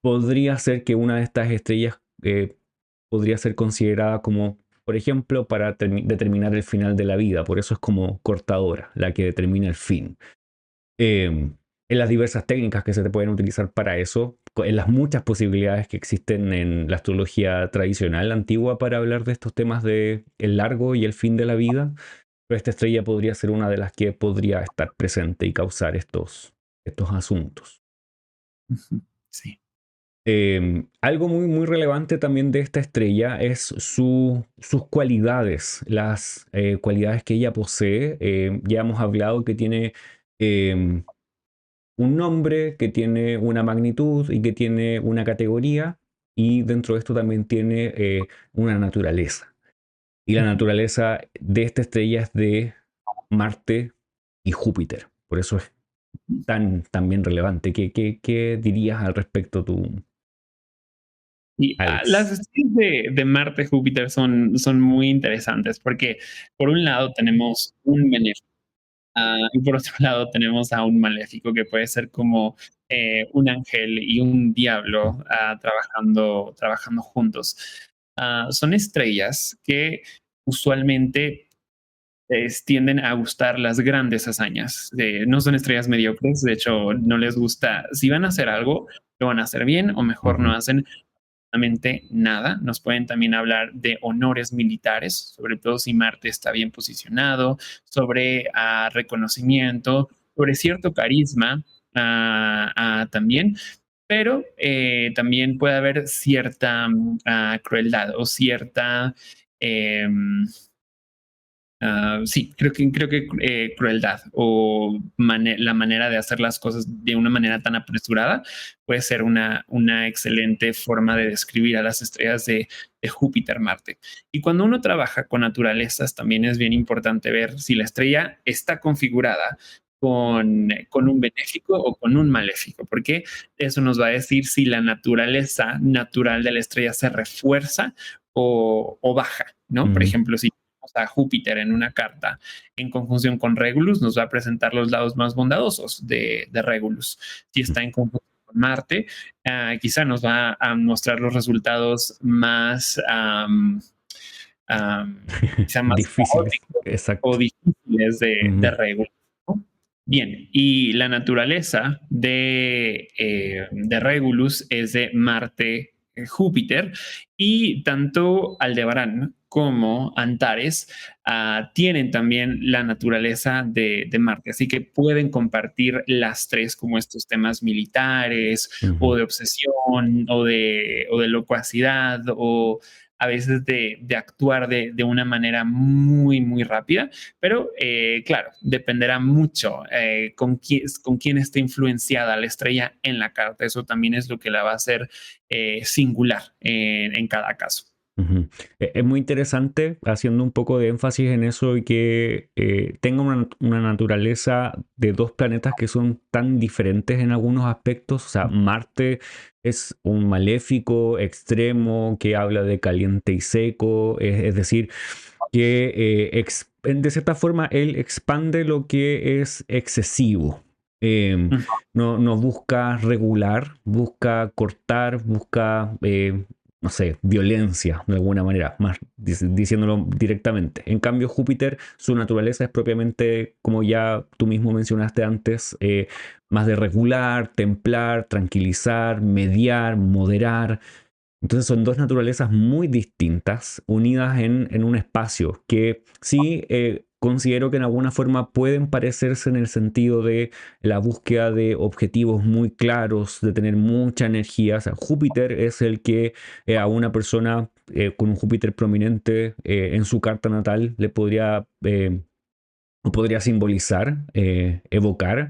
S1: podría ser que una de estas estrellas podría ser considerada como, por ejemplo, para determinar el final de la vida. Por eso es como cortadora, la que determina el fin. En las diversas técnicas que se te pueden utilizar para eso, en las muchas posibilidades que existen en la astrología tradicional antigua para hablar de estos temas de el largo y el fin de la vida. pero esta estrella podría ser una de las que podría estar presente y causar estos asuntos.
S2: Sí.
S1: Algo muy, muy relevante también de esta estrella es sus cualidades, las cualidades que ella posee. Ya hemos hablado que tiene eh, un nombre, que tiene una magnitud y que tiene una categoría, y dentro de esto también tiene una naturaleza. Y la naturaleza de esta estrella es de Marte y Júpiter. Por eso es tan bien relevante. ¿Qué dirías al respecto tú,
S2: Y las
S1: Alex?
S2: estrellas de Marte, Júpiter son muy interesantes porque por un lado tenemos un benéfico, y por otro lado tenemos a un maléfico que puede ser como un ángel y un diablo trabajando juntos. Son estrellas que usualmente tienden a gustar las grandes hazañas. No son estrellas mediocres, de hecho no les gusta, si van a hacer algo, lo van a hacer bien o mejor no
S1: Ujú.
S2: hacen nada. Nos pueden también hablar de honores militares, sobre todo si Marte está bien posicionado, sobre reconocimiento, sobre cierto carisma también, pero también puede haber cierta crueldad o cierta... Eh, sí, creo que crueldad o la manera de hacer las cosas de una manera tan apresurada puede ser una excelente forma de describir a las estrellas de Júpiter, Marte. Y cuando uno trabaja con naturalezas, también es bien importante ver si la estrella está configurada con un benéfico o con un maléfico, porque eso nos va a decir si la naturaleza natural de la estrella se refuerza o baja, ¿no? Por
S1: Mm.
S2: ejemplo, si a Júpiter en una carta en conjunción con Regulus, nos va a presentar los lados más bondadosos de Regulus. Si está en conjunción con Marte, quizá nos va a mostrar los resultados más, quizá más
S1: Difíciles,
S2: caóticos o
S1: exacto.
S2: difíciles de
S1: Ujú.
S2: Regulus. ¿No? Bien, y la naturaleza de Regulus es de Marte, Júpiter, y tanto Aldebarán como Antares tienen también la naturaleza de Marte, así que pueden compartir las tres como estos temas militares o
S1: Ujú.
S2: de obsesión o de locuacidad o a veces de actuar de una manera muy, muy rápida, pero claro, dependerá mucho con quién esté influenciada la estrella en la carta. Eso también es lo que la va a hacer singular en cada caso.
S1: Ujú. Es muy interesante, haciendo un poco de énfasis en eso y que tenga una naturaleza de dos planetas que son tan diferentes en algunos aspectos. O sea, Marte es un maléfico extremo que habla de caliente y seco, es decir, que de cierta forma él expande lo que es excesivo. Em,
S2: Ujú.
S1: no busca regular, busca cortar, busca no sé, violencia de alguna manera, más diciéndolo directamente. En cambio, Júpiter, su naturaleza es propiamente, como ya tú mismo mencionaste antes, más de regular, templar, tranquilizar, mediar, moderar. Entonces son dos naturalezas muy distintas, unidas en un espacio, que sí considero que en alguna forma pueden parecerse en el sentido de la búsqueda de objetivos muy claros, de tener mucha energía. O sea, Júpiter es el que a una persona con un Júpiter prominente en su carta natal le podría simbolizar, evocar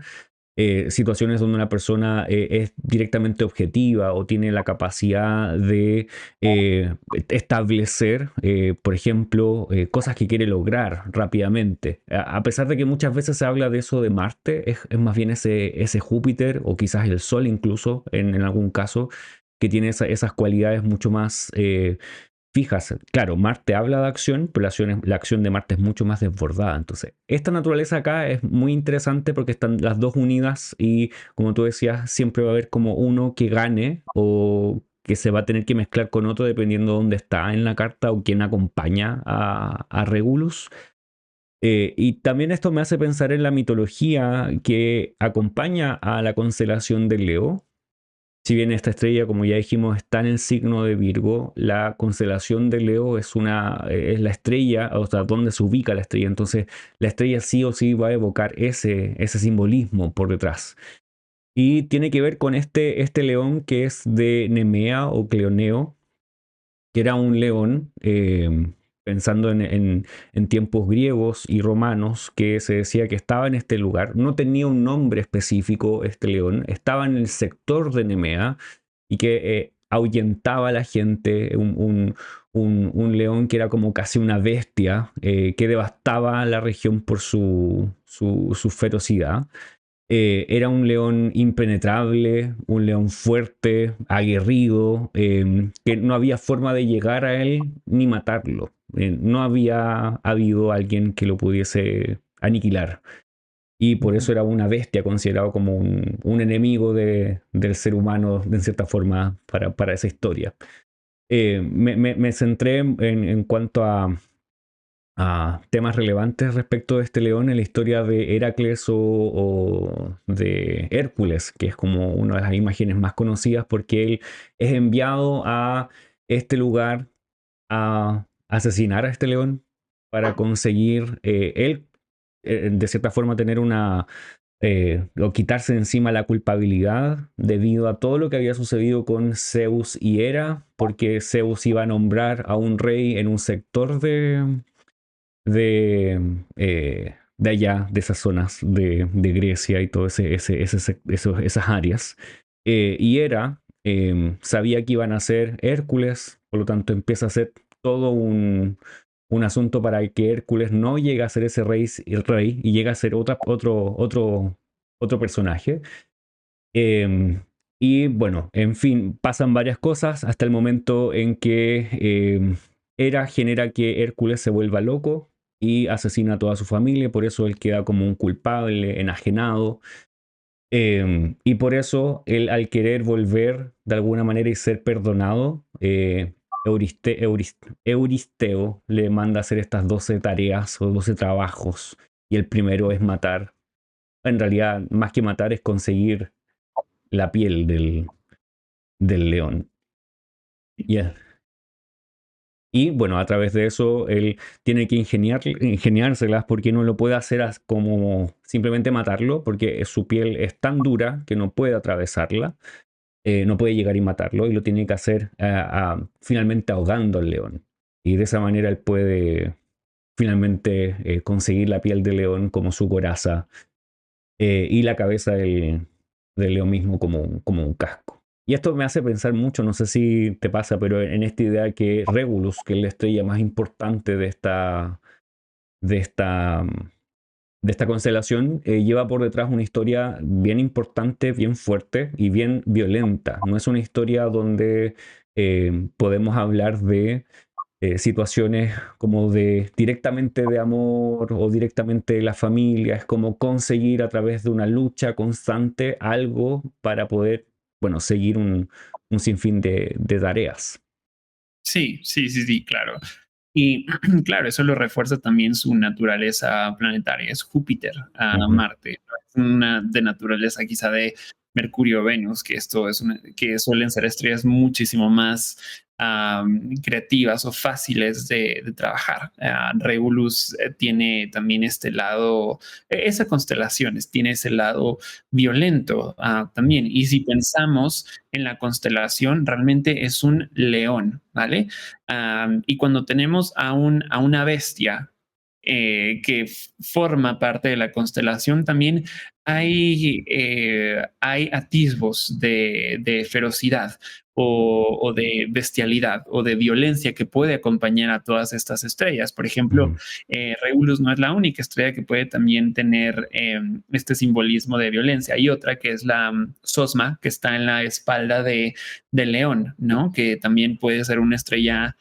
S1: situaciones donde una persona es directamente objetiva o tiene la capacidad de establecer, por ejemplo, cosas que quiere lograr rápidamente. A pesar de que muchas veces se habla de eso de Marte, es más bien ese Júpiter o quizás el Sol incluso en algún caso, que tiene esas cualidades mucho más fijas. Claro, Marte habla de acción, pero la acción de Marte es mucho más desbordada. Entonces, esta naturaleza acá es muy interesante porque están las dos unidas y, como tú decías, siempre va a haber como uno que gane o que se va a tener que mezclar con otro dependiendo de dónde está en la carta o quién acompaña a Regulus. Y también esto me hace pensar en la mitología que acompaña a la constelación de Leo, Si bien esta estrella, como ya dijimos, está en el signo de Virgo, la constelación de Leo es la estrella, o sea, donde se ubica la estrella. Entonces, la estrella sí o sí va a evocar ese simbolismo por detrás. Y tiene que ver con este león que es de Nemea o Cleoneo, que era un león, pensando en tiempos griegos y romanos, que se decía que estaba en este lugar. No tenía un nombre específico este león, estaba en el sector de Nemea y que ahuyentaba a la gente, un león que era como casi una bestia, que devastaba la región por su ferocidad. Era un león impenetrable, un león fuerte, aguerrido, que no había forma de llegar a él ni matarlo. No había habido alguien que lo pudiese aniquilar. Y por eso era una bestia, considerado como un enemigo del ser humano, de cierta forma, para esa historia. Me centré en cuanto a temas relevantes respecto de este león en la historia de Heracles o de Hércules, que es como una de las imágenes más conocidas porque él es enviado a este lugar a asesinar a este león para conseguir él, de cierta forma, tener o quitarse de encima la culpabilidad debido a todo lo que había sucedido con Zeus y Hera, porque Zeus iba a nombrar a un rey en un sector de allá, de esas zonas de Grecia y todo esas áreas. Y Hera sabía que iban a ser Hércules, por lo tanto empieza a ser todo un asunto para que Hércules no llegue a ser ese rey y llegue a ser otro personaje. Y bueno, en fin, pasan varias cosas hasta el momento en que Hera genera que Hércules se vuelva loco y asesina a toda su familia, por eso él queda como un culpable, enajenado, y por eso él al querer volver de alguna manera y ser perdonado, Euristeo le manda a hacer estas 12 tareas o 12 trabajos, y el primero es matar. En realidad, más que matar, es conseguir la piel del león. Yeah. Y bueno, a través de eso él tiene que ingeniárselas porque no lo puede hacer como simplemente matarlo, porque su piel es tan dura que no puede atravesarla, no puede llegar y matarlo, y lo tiene que hacer finalmente ahogando al león. Y de esa manera él puede finalmente conseguir la piel del león como su coraza, y la cabeza del león mismo como un casco. Y esto me hace pensar mucho, no sé si te pasa, pero en esta idea que Regulus, que es la estrella más importante de esta, de esta constelación, lleva por detrás una historia bien importante, bien fuerte y bien violenta. No es una historia donde podemos hablar de situaciones como de directamente de amor o directamente de la familia. Es como conseguir a través de una lucha constante algo para poder, bueno, seguir un sinfín de tareas.
S2: Sí, sí, sí, sí, claro. Y claro, eso lo refuerza también su naturaleza planetaria. Es Júpiter, a
S1: Ujú.
S2: Marte, no es una de naturaleza quizá de Mercurio o Venus, que esto es que suelen ser estrellas muchísimo más creativas o fáciles de trabajar. Regulus tiene también este lado, esa constelación tiene ese lado violento también. Y si pensamos en la constelación, realmente es un león, ¿vale? Y cuando tenemos a una bestia que forma parte de la constelación, también hay atisbos de ferocidad o de bestialidad o de violencia que puede acompañar a todas estas estrellas. Por ejemplo,
S1: Ujú.
S2: Regulus no es la única estrella que puede también tener este simbolismo de violencia. Hay otra que es la Sosma, que está en la espalda de León, ¿no? Que también puede ser una estrella,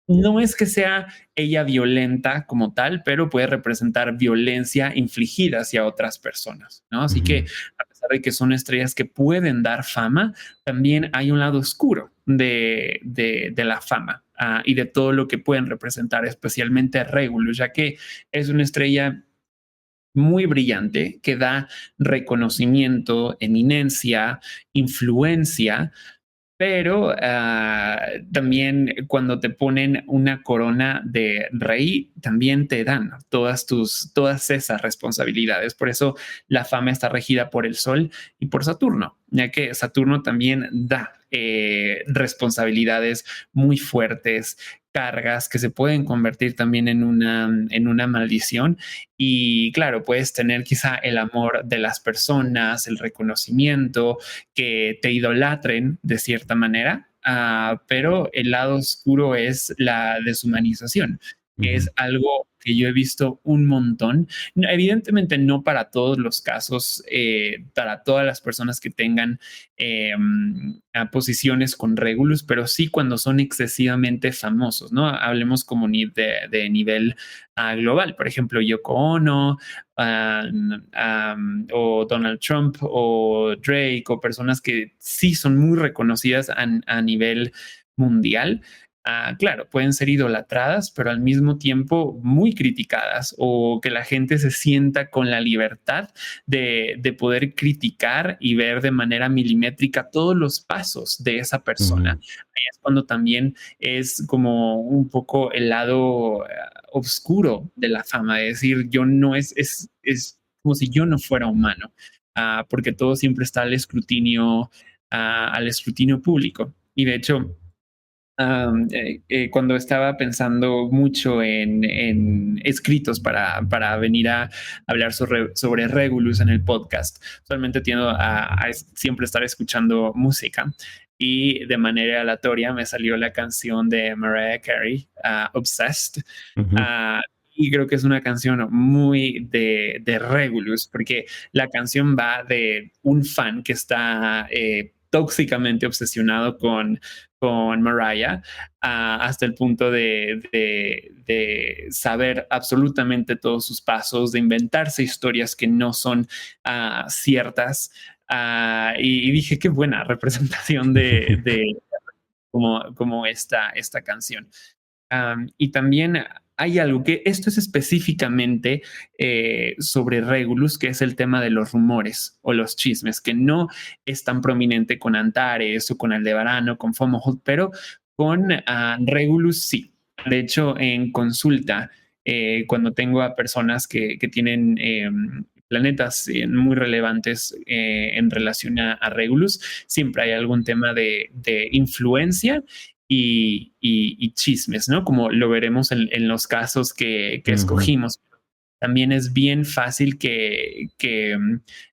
S2: no es que sea ella violenta como tal, pero puede representar violencia infligida hacia otras personas, ¿no? Así que
S1: Ujú.
S2: a pesar de que son estrellas que pueden dar fama, también hay un lado oscuro de la fama y de todo lo que pueden representar, especialmente Regulus, ya que es una estrella muy brillante que da reconocimiento, eminencia, influencia, pero también cuando te ponen una corona de rey, también te dan todas esas responsabilidades. Por eso la fama está regida por el Sol y por Saturno, ya que Saturno también da responsabilidades muy fuertes, cargas que se pueden convertir también en una maldición. Y claro, puedes tener quizá el amor de las personas, el reconocimiento, que te idolatren de cierta manera, pero el lado oscuro es la deshumanización, que
S1: Ujú,
S2: es algo que yo he visto un montón. Evidentemente no para todos los casos, para todas las personas que tengan a posiciones con Regulus, pero sí cuando son excesivamente famosos, ¿no? Hablemos como de nivel global, por ejemplo, Yoko Ono, o Donald Trump o Drake o personas que sí son muy reconocidas a nivel mundial. Claro, pueden ser idolatradas, pero al mismo tiempo muy criticadas o que la gente se sienta con la libertad de poder criticar y ver de manera milimétrica todos los pasos de esa persona.
S1: ujú,
S2: Ahí es cuando también es como un poco el lado oscuro de la fama, es decir, yo no es como si yo no fuera humano, porque todo siempre está al escrutinio público. Y de hecho, cuando estaba pensando mucho en escritos para venir a hablar sobre Regulus en el podcast, usualmente tiendo a siempre estar escuchando música y de manera aleatoria me salió la canción de Mariah Carey, Obsessed.
S1: ujú,
S2: ah, y creo que es una canción muy de Regulus, porque la canción va de un fan que está tóxicamente obsesionado con Mariah, hasta el punto de saber absolutamente todos sus pasos, de inventarse historias que no son ciertas. Y dije, qué buena representación de como esta canción. Y también hay algo que esto es específicamente sobre Regulus, que es el tema de los rumores o los chismes, que no es tan prominente con Antares o con Aldebarán o con Fomohut, pero con Regulus sí. De hecho, en consulta, cuando tengo a personas que tienen planetas muy relevantes en relación a Regulus, siempre hay algún tema de influencia y chismes, ¿no? Como lo veremos en los casos que
S1: ujú,
S2: escogimos. También es bien fácil que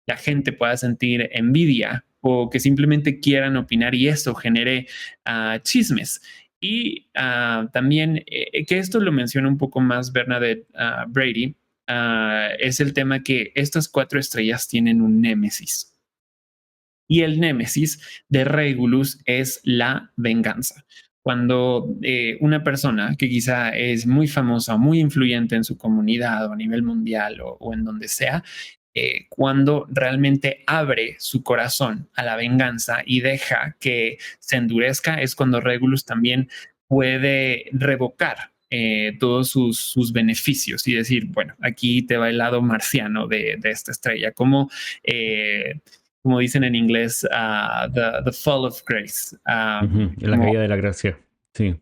S2: la gente pueda sentir envidia o que simplemente quieran opinar y eso genere chismes. Y también, que esto lo menciona un poco más Bernadette Brady, es el tema que estas 4 estrellas tienen un némesis. Y el némesis de Regulus es la venganza. Cuando una persona que quizá es muy famosa, muy influyente en su comunidad o a nivel mundial o en donde sea, cuando realmente abre su corazón a la venganza y deja que se endurezca, es cuando Regulus también puede revocar todos sus beneficios y decir, bueno, aquí te va el lado marciano de esta estrella, como dicen en inglés, the fall of grace.
S1: ujú. En la
S2: Como,
S1: caída de la gracia. Sí.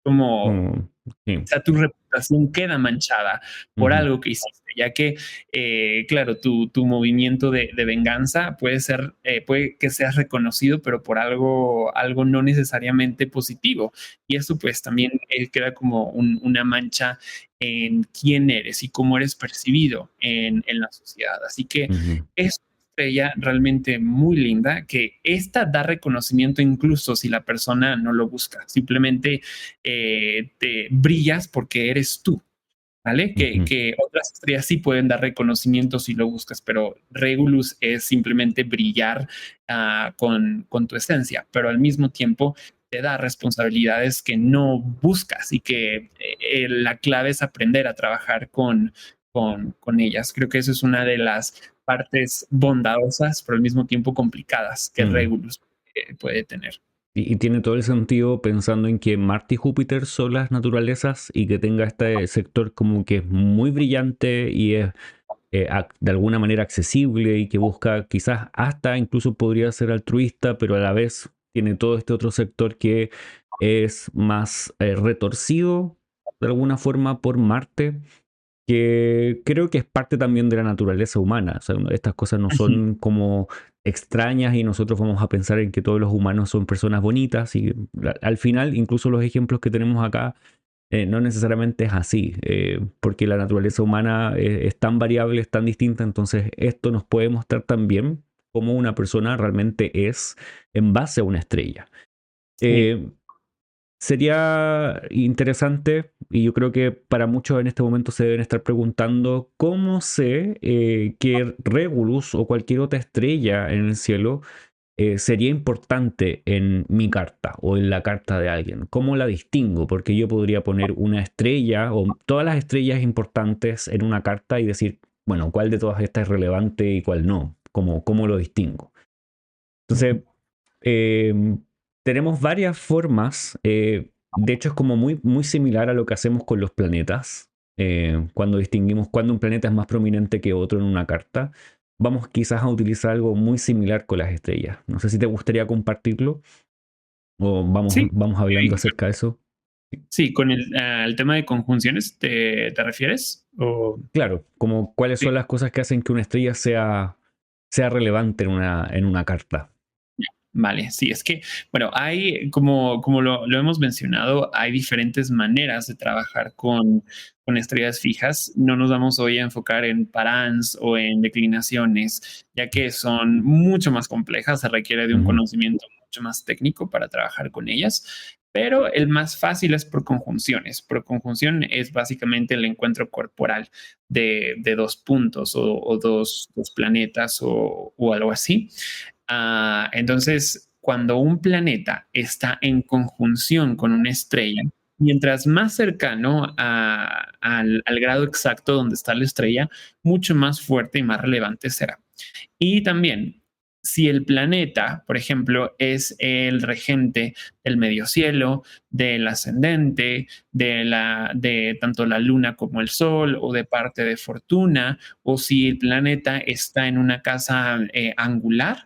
S2: como
S1: Como, sí.
S2: sea, tu reputación queda manchada por
S1: Ujú,
S2: algo que hiciste, ya que, claro, tu movimiento de venganza puede que seas reconocido, pero por algo no necesariamente positivo. Y eso pues también queda como una mancha en quién eres y cómo eres percibido en la sociedad. Así que
S1: ujú,
S2: es una estrella realmente muy linda que esta da reconocimiento incluso si la persona no lo busca. Simplemente te brillas porque eres tú, ¿vale?
S1: ujú,
S2: Que otras estrellas sí pueden dar reconocimiento si lo buscas, pero Regulus es simplemente brillar con tu esencia, pero al mismo tiempo te da responsabilidades que no buscas y que la clave es aprender a trabajar con ellas. Creo que eso es una de las partes bondadosas, pero al mismo tiempo complicadas que
S1: mm.
S2: Regulus puede tener.
S1: Y tiene todo el sentido pensando en que Marte y Júpiter son las naturalezas y que tenga este sector como que es muy brillante y es de alguna manera accesible y que busca quizás hasta incluso podría ser altruista, pero a la vez tiene todo este otro sector que es más retorcido de alguna forma por Marte, que creo que es parte también de la naturaleza humana. O sea, estas cosas no
S2: Ujú.
S1: son como extrañas y nosotros vamos a pensar en que todos los humanos son personas bonitas y al final incluso los ejemplos que tenemos acá no necesariamente es así, porque la naturaleza humana es tan variable, es tan distinta, entonces esto nos puede mostrar también cómo una persona realmente es en base a una estrella.
S2: Sí.
S1: Eh, Sería interesante, y yo creo que para muchos en este momento se deben estar preguntando cómo sé que Regulus o cualquier otra estrella en el cielo sería importante en mi carta o en la carta de alguien. ¿Cómo la distingo? Porque yo podría poner una estrella o todas las estrellas importantes en una carta y decir, bueno, ¿cuál de todas estas es relevante y cuál no? ¿Cómo lo distingo?
S2: Ujú.
S1: Entonces, eh, tenemos varias formas. De hecho, es como muy similar a lo que hacemos con los planetas. Cuando distinguimos cuándo un planeta es más prominente que otro en una carta, vamos quizás a utilizar algo muy similar con las estrellas. No sé si te gustaría compartirlo o
S2: Sí,
S1: vamos hablando acerca de eso.
S2: sí, con el tema de conjunciones, ¿te refieres? O,
S1: Claro, como cuáles
S2: sí.
S1: son las cosas que hacen que una estrella sea relevante en una carta.
S2: Vale, sí, es que, bueno, hay, como lo hemos mencionado, hay diferentes maneras de trabajar con estrellas fijas. No nos vamos hoy a enfocar en paráns o en declinaciones, ya que son mucho más complejas, se requiere de un
S1: Ujú,
S2: conocimiento mucho más técnico para trabajar con ellas. Pero el más fácil es por conjunciones. Por conjunción es básicamente el encuentro corporal de dos puntos o dos planetas o algo así. Entonces, cuando un planeta está en conjunción con una estrella, mientras más cercano al grado exacto donde está la estrella, mucho más fuerte y más relevante será. Y también, si el planeta, por ejemplo, es el regente del medio cielo, del ascendente, de tanto la luna como el sol, o de parte de fortuna, o si el planeta está en una casa angular,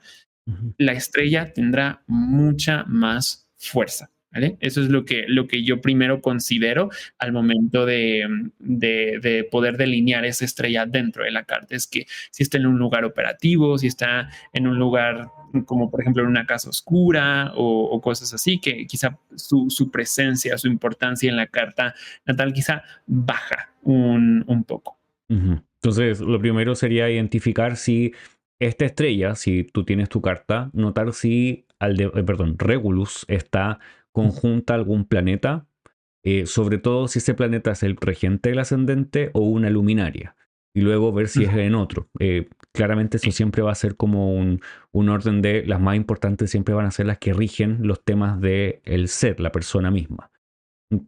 S1: ujú.
S2: la estrella tendrá mucha más fuerza. ¿Vale? Eso es lo que yo primero considero al momento de poder delinear esa estrella dentro de la carta. Es que si está en un lugar operativo, si está en un lugar como por ejemplo en una casa oscura o cosas así, que quizá su presencia, su importancia en la carta natal quizá baja un poco.
S1: Ujú. Entonces, lo primero sería identificar si esta estrella, si tú tienes tu carta, notar si perdón, Regulus está conjunta a algún planeta, sobre todo si ese planeta es el regente del ascendente o una luminaria, y luego ver si es en otro. Claramente eso
S2: Sí.
S1: siempre va a ser como un orden de las más importantes, siempre van a ser las que rigen los temas del ser, la persona misma.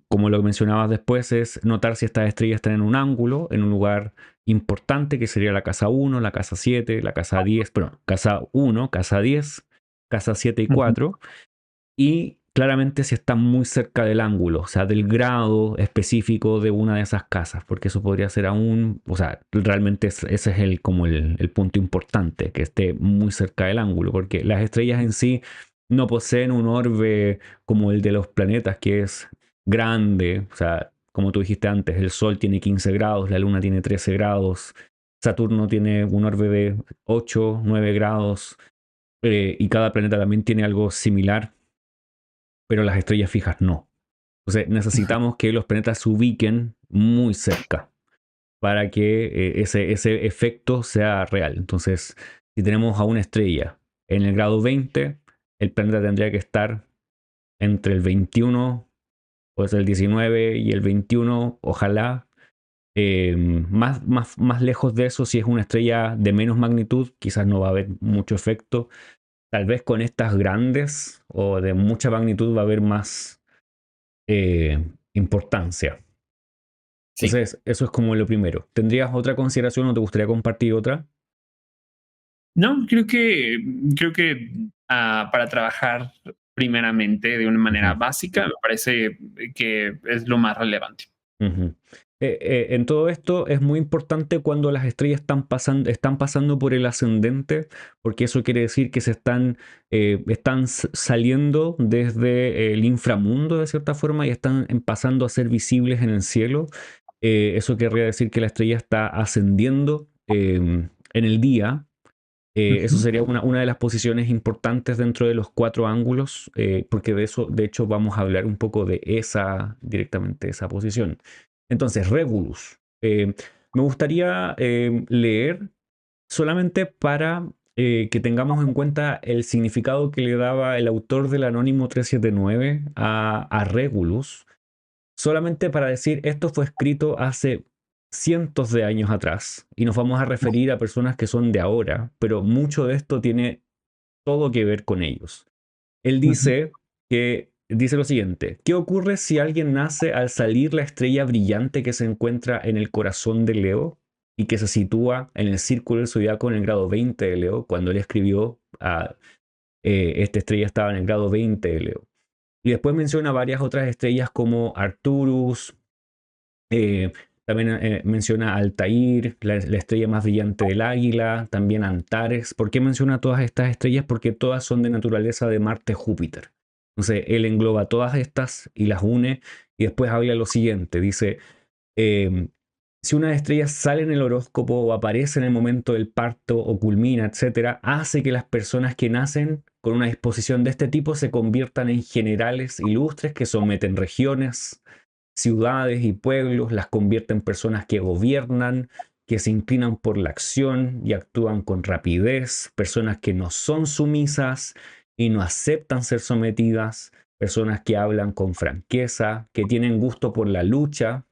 S1: Como lo que mencionabas después, es notar si estas estrellas están en un ángulo, en un lugar importante, que sería la casa 1, la casa 7, la casa 10, perdón, casa 1, casa 10, casa 7 y
S2: Ujú.
S1: 4, y claramente si están muy cerca del ángulo, o sea, del grado específico de una de esas casas, porque eso podría ser aún, o sea, realmente ese es como el punto importante, que esté muy cerca del ángulo, porque las estrellas en sí no poseen un orbe como el de los planetas, que es grande, o sea, como tú dijiste antes, el Sol tiene 15 grados, la Luna tiene 13 grados, Saturno tiene un orbe de 8, 9 grados, y cada planeta también tiene algo similar, pero las estrellas fijas no. Entonces necesitamos que los planetas se ubiquen muy cerca para que ese efecto sea real. Entonces, si tenemos a una estrella en el grado 20, el planeta tendría que estar entre el 21, o es el 19 y el 21, ojalá. Más lejos de eso, si es una estrella de menos magnitud, quizás no va a haber mucho efecto. Tal vez con estas grandes o de mucha magnitud va a haber más importancia.
S2: Sí.
S1: Entonces, eso es como lo primero. ¿Tendrías otra consideración o te gustaría compartir otra?
S2: No, creo que para trabajar primeramente de una manera
S1: Ujú,
S2: básica, me parece que es lo más relevante.
S1: ujú. En todo esto es muy importante cuando las estrellas están pasando por el ascendente, porque eso quiere decir que están saliendo desde el inframundo de cierta forma y están pasando a ser visibles en el cielo. Eso querría decir que la estrella está ascendiendo en el día. Eso
S2: Ujú.
S1: sería una de las posiciones importantes dentro de los cuatro ángulos, porque de hecho, vamos a hablar un poco de directamente esa posición. Entonces, Regulus. Me gustaría leer solamente para que tengamos en cuenta el significado que le daba el autor del Anónimo 379 a Regulus, solamente para decir, esto fue escrito hace cientos de años atrás y nos vamos a referir a personas que son de ahora, pero mucho de esto tiene todo que ver con ellos. Él
S2: Ujú.
S1: dice lo siguiente: ¿qué ocurre si alguien nace al salir la estrella brillante que se encuentra en el corazón de Leo y que se sitúa en el círculo del zodiaco en el grado 20 de Leo? Cuando él escribió, esta estrella estaba en el grado 20 de Leo. Y después menciona varias otras estrellas como Arcturus, eh, también menciona Altair, la estrella más brillante del águila, también Antares. ¿Por qué menciona todas estas estrellas? Porque todas son de naturaleza de Marte-Júpiter. Entonces él engloba todas estas y las une y después habla lo siguiente, dice, eh, si una estrella sale en el horóscopo o aparece en el momento del parto o culmina, etcétera, hace que las personas que nacen con una disposición de este tipo se conviertan en generales ilustres que someten regiones, ciudades y pueblos, las convierten en personas que gobiernan, que se inclinan por la acción y actúan con rapidez, personas que no son sumisas y no aceptan ser sometidas, personas que hablan con franqueza, que tienen gusto por la lucha.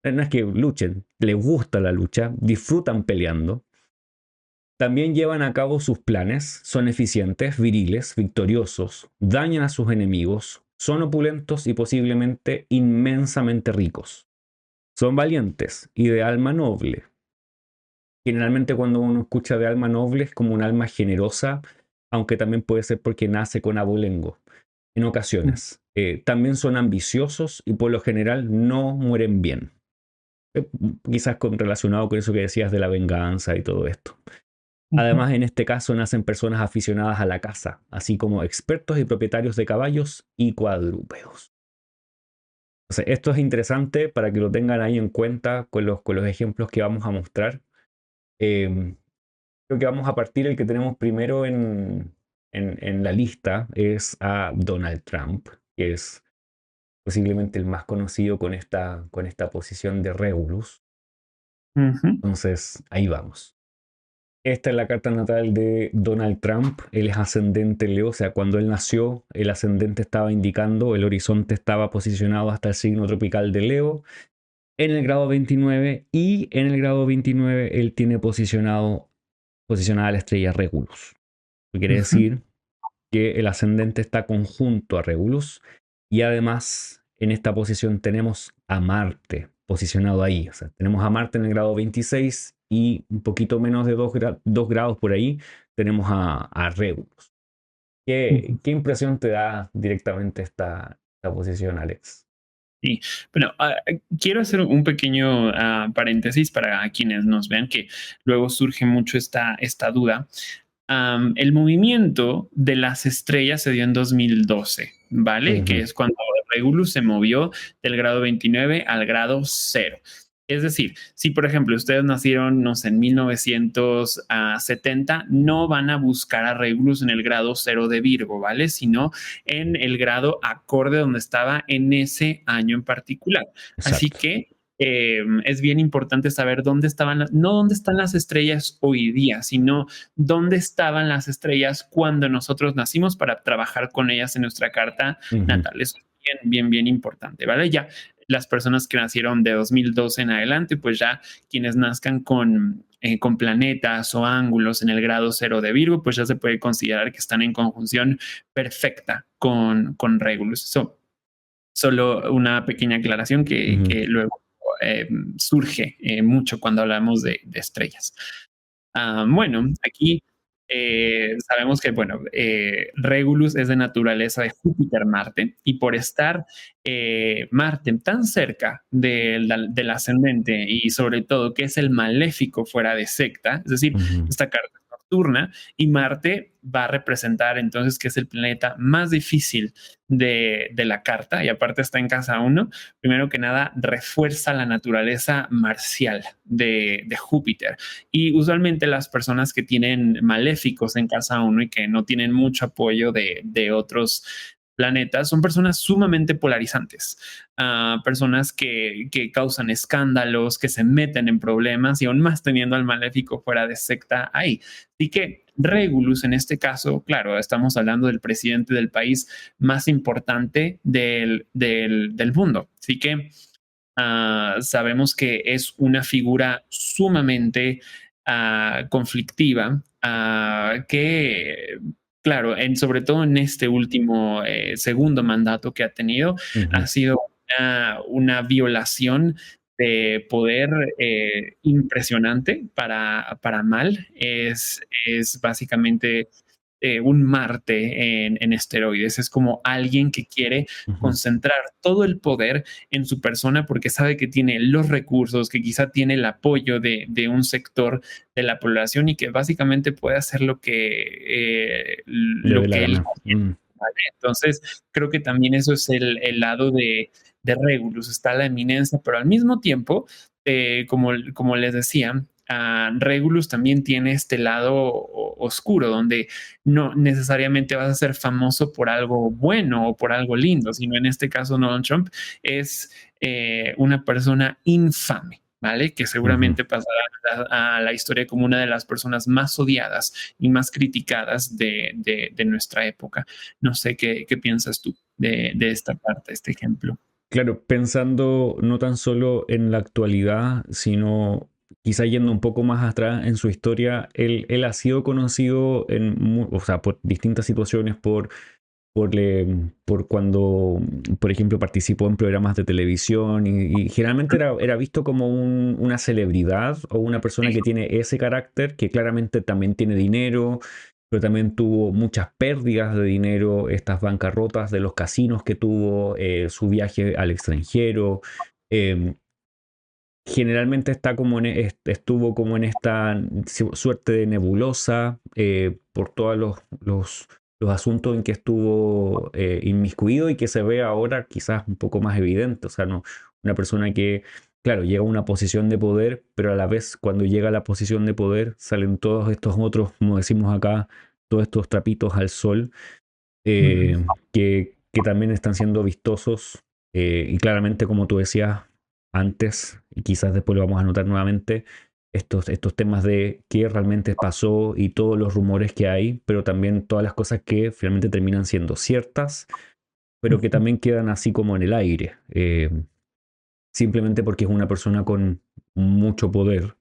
S1: No es que luchen, les gusta la lucha, disfrutan peleando. También llevan a cabo sus planes, son eficientes, viriles, victoriosos, dañan a sus enemigos, son opulentos y posiblemente inmensamente ricos. Son valientes y de alma noble. Generalmente cuando uno escucha de alma noble es como un alma generosa, aunque también puede ser porque nace con abolengo en ocasiones. También son ambiciosos y por lo general no mueren bien. Quizás relacionado con eso que decías de la venganza y todo esto.
S2: Ujú.
S1: Además, en este caso nacen personas aficionadas a la caza, así como expertos y propietarios de caballos y cuadrúpedos. Entonces, esto es interesante para que lo tengan ahí en cuenta con los ejemplos que vamos a mostrar. Eh, Creo que vamos a partir, el que tenemos primero en la lista es a Donald Trump, que es posiblemente el más conocido con esta posición de Regulus.
S2: Ujú.
S1: Entonces, ahí vamos. Esta es la carta natal de Donald Trump. Él es ascendente Leo, o sea, cuando él nació, el ascendente estaba indicando, el horizonte estaba posicionado hasta el signo tropical de Leo, en el grado 29, y en el grado 29 él tiene posicionada la estrella Regulus. Lo que quiere
S2: Ujú.
S1: decir que el ascendente está conjunto a Regulus y además en esta posición tenemos a Marte posicionado ahí. O sea, tenemos a Marte en el grado 26 y un poquito menos de 2 grados por ahí tenemos a Regulus.
S2: Ujú.
S1: ¿Qué impresión te da directamente esta posición, Alex?
S2: Sí, bueno, quiero hacer un pequeño paréntesis para quienes nos vean, que luego surge mucho esta duda. El movimiento de las estrellas se dio en 2012, ¿vale? Que
S1: Ujú.
S2: es cuando Regulus se movió del grado 29 al grado 0. Es decir, si por ejemplo ustedes nacieron, no sé, en 1970, no van a buscar a Regulus en el grado 0 de Virgo, ¿vale? Sino en el grado acorde donde estaba en ese año en particular. Así
S1: Exacto.
S2: que es bien importante saber dónde estaban, no dónde están las estrellas hoy día, sino dónde estaban las estrellas cuando nosotros nacimos para trabajar con ellas en nuestra carta
S1: Ujú.
S2: natal. Eso es bien importante, ¿vale? Ya las personas que nacieron de 2012 en adelante, pues ya quienes nazcan con planetas o ángulos en el grado 0 de Virgo, pues ya se puede considerar que están en conjunción perfecta con Regulus. Eso, solo una pequeña aclaración
S1: Ujú.
S2: que luego eh, surge mucho cuando hablamos de estrellas. Bueno, aquí sabemos que, bueno, Regulus es de naturaleza de Júpiter-Marte y por estar Marte tan cerca del ascendente y sobre todo que es el maléfico fuera de secta, es decir,
S1: Ujú,
S2: esta carta es nocturna y Marte va a representar entonces que es el planeta más difícil de la carta y aparte está en casa 1, primero que nada refuerza la naturaleza marcial de Júpiter. Y usualmente las personas que tienen maléficos en casa 1 y que no tienen mucho apoyo de otros planetas son personas sumamente polarizantes, personas que causan escándalos, que se meten en problemas y aún más teniendo al maléfico fuera de secta ahí. Así que Regulus en este caso, claro, estamos hablando del presidente del país más importante del mundo. Así que sabemos que es una figura sumamente conflictiva, que, claro, sobre todo en este último segundo mandato que ha tenido,
S1: ujú,
S2: ha sido una violación de poder impresionante para mal. Es básicamente un Marte en esteroides. Es como alguien que quiere
S1: ujú.
S2: concentrar todo el poder en su persona porque sabe que tiene los recursos, que quizá tiene el apoyo de un sector de la población y que básicamente puede hacer
S1: Le dé
S2: lo
S1: la
S2: que él
S1: gana.
S2: quiere. ¿Vale? Entonces, creo que también eso es el lado de Regulus, está la eminencia, pero al mismo tiempo, como les decía, Regulus también tiene este lado oscuro, donde no necesariamente vas a ser famoso por algo bueno o por algo lindo, sino en este caso Donald Trump es una persona infame. ¿Vale? Que
S1: Ujú.
S2: seguramente pasará a la historia como una de las personas más odiadas y más criticadas de nuestra época. No sé qué piensas tú de esta parte, este ejemplo.
S1: Claro, pensando no tan solo en la actualidad, sino quizá yendo un poco más atrás en su historia, él ha sido conocido o sea, por distintas situaciones, por cuando, por ejemplo, participó en programas de televisión y generalmente era visto como una celebridad o una persona
S2: Sí.
S1: que tiene ese carácter, que claramente también tiene dinero, pero también tuvo muchas pérdidas de dinero, estas bancarrotas de los casinos que tuvo, su viaje al extranjero. eh, Generalmente está como estuvo como en esta suerte de nebulosa por todos los asuntos en que estuvo inmiscuido y que se ve ahora quizás un poco más evidente. O sea, no, una persona que, claro, llega a una posición de poder, pero a la vez cuando llega a la posición de poder salen todos estos otros, como decimos acá, todos estos trapitos al sol
S2: Ujú.
S1: que también están siendo vistosos y claramente, como tú decías antes, y quizás después lo vamos a notar nuevamente, estos temas de qué realmente pasó y todos los rumores que hay, pero también todas las cosas que finalmente terminan siendo ciertas, pero que también quedan así como en el aire, simplemente porque es una persona con mucho poder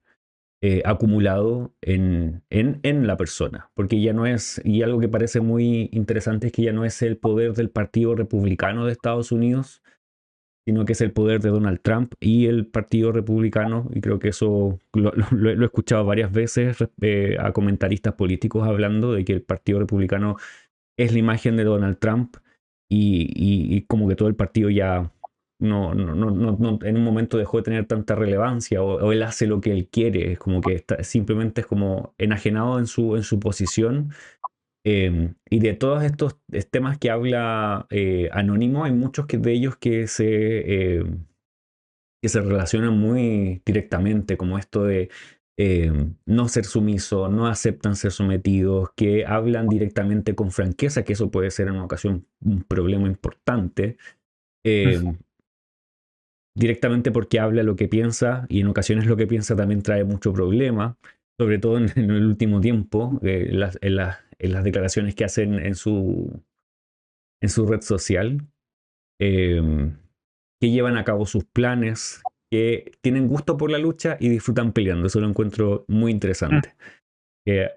S1: acumulado en la persona, porque ya no es, y algo que parece muy interesante es que ya no es el poder del Partido Republicano de Estados Unidos, sino que es el poder de Donald Trump y el Partido Republicano, y creo que eso lo he escuchado varias veces a comentaristas políticos hablando de que el Partido Republicano es la imagen de Donald Trump y como que todo el partido ya en un momento dejó de tener tanta relevancia o él hace lo que él quiere, es como que simplemente es como enajenado en su posición. Y de todos estos temas que habla Anónimo, hay muchos de ellos que se relacionan muy directamente, como esto de no ser sumiso, no aceptan ser sometidos, que hablan directamente con franqueza, que eso puede ser en una ocasión un problema importante, eh, directamente porque habla lo que piensa y en ocasiones lo que piensa también trae mucho problema, sobre todo en el último tiempo, en las declaraciones que hacen en su red social. eh, que llevan a cabo sus planes, que tienen gusto por la lucha y disfrutan peleando. Eso lo encuentro muy interesante.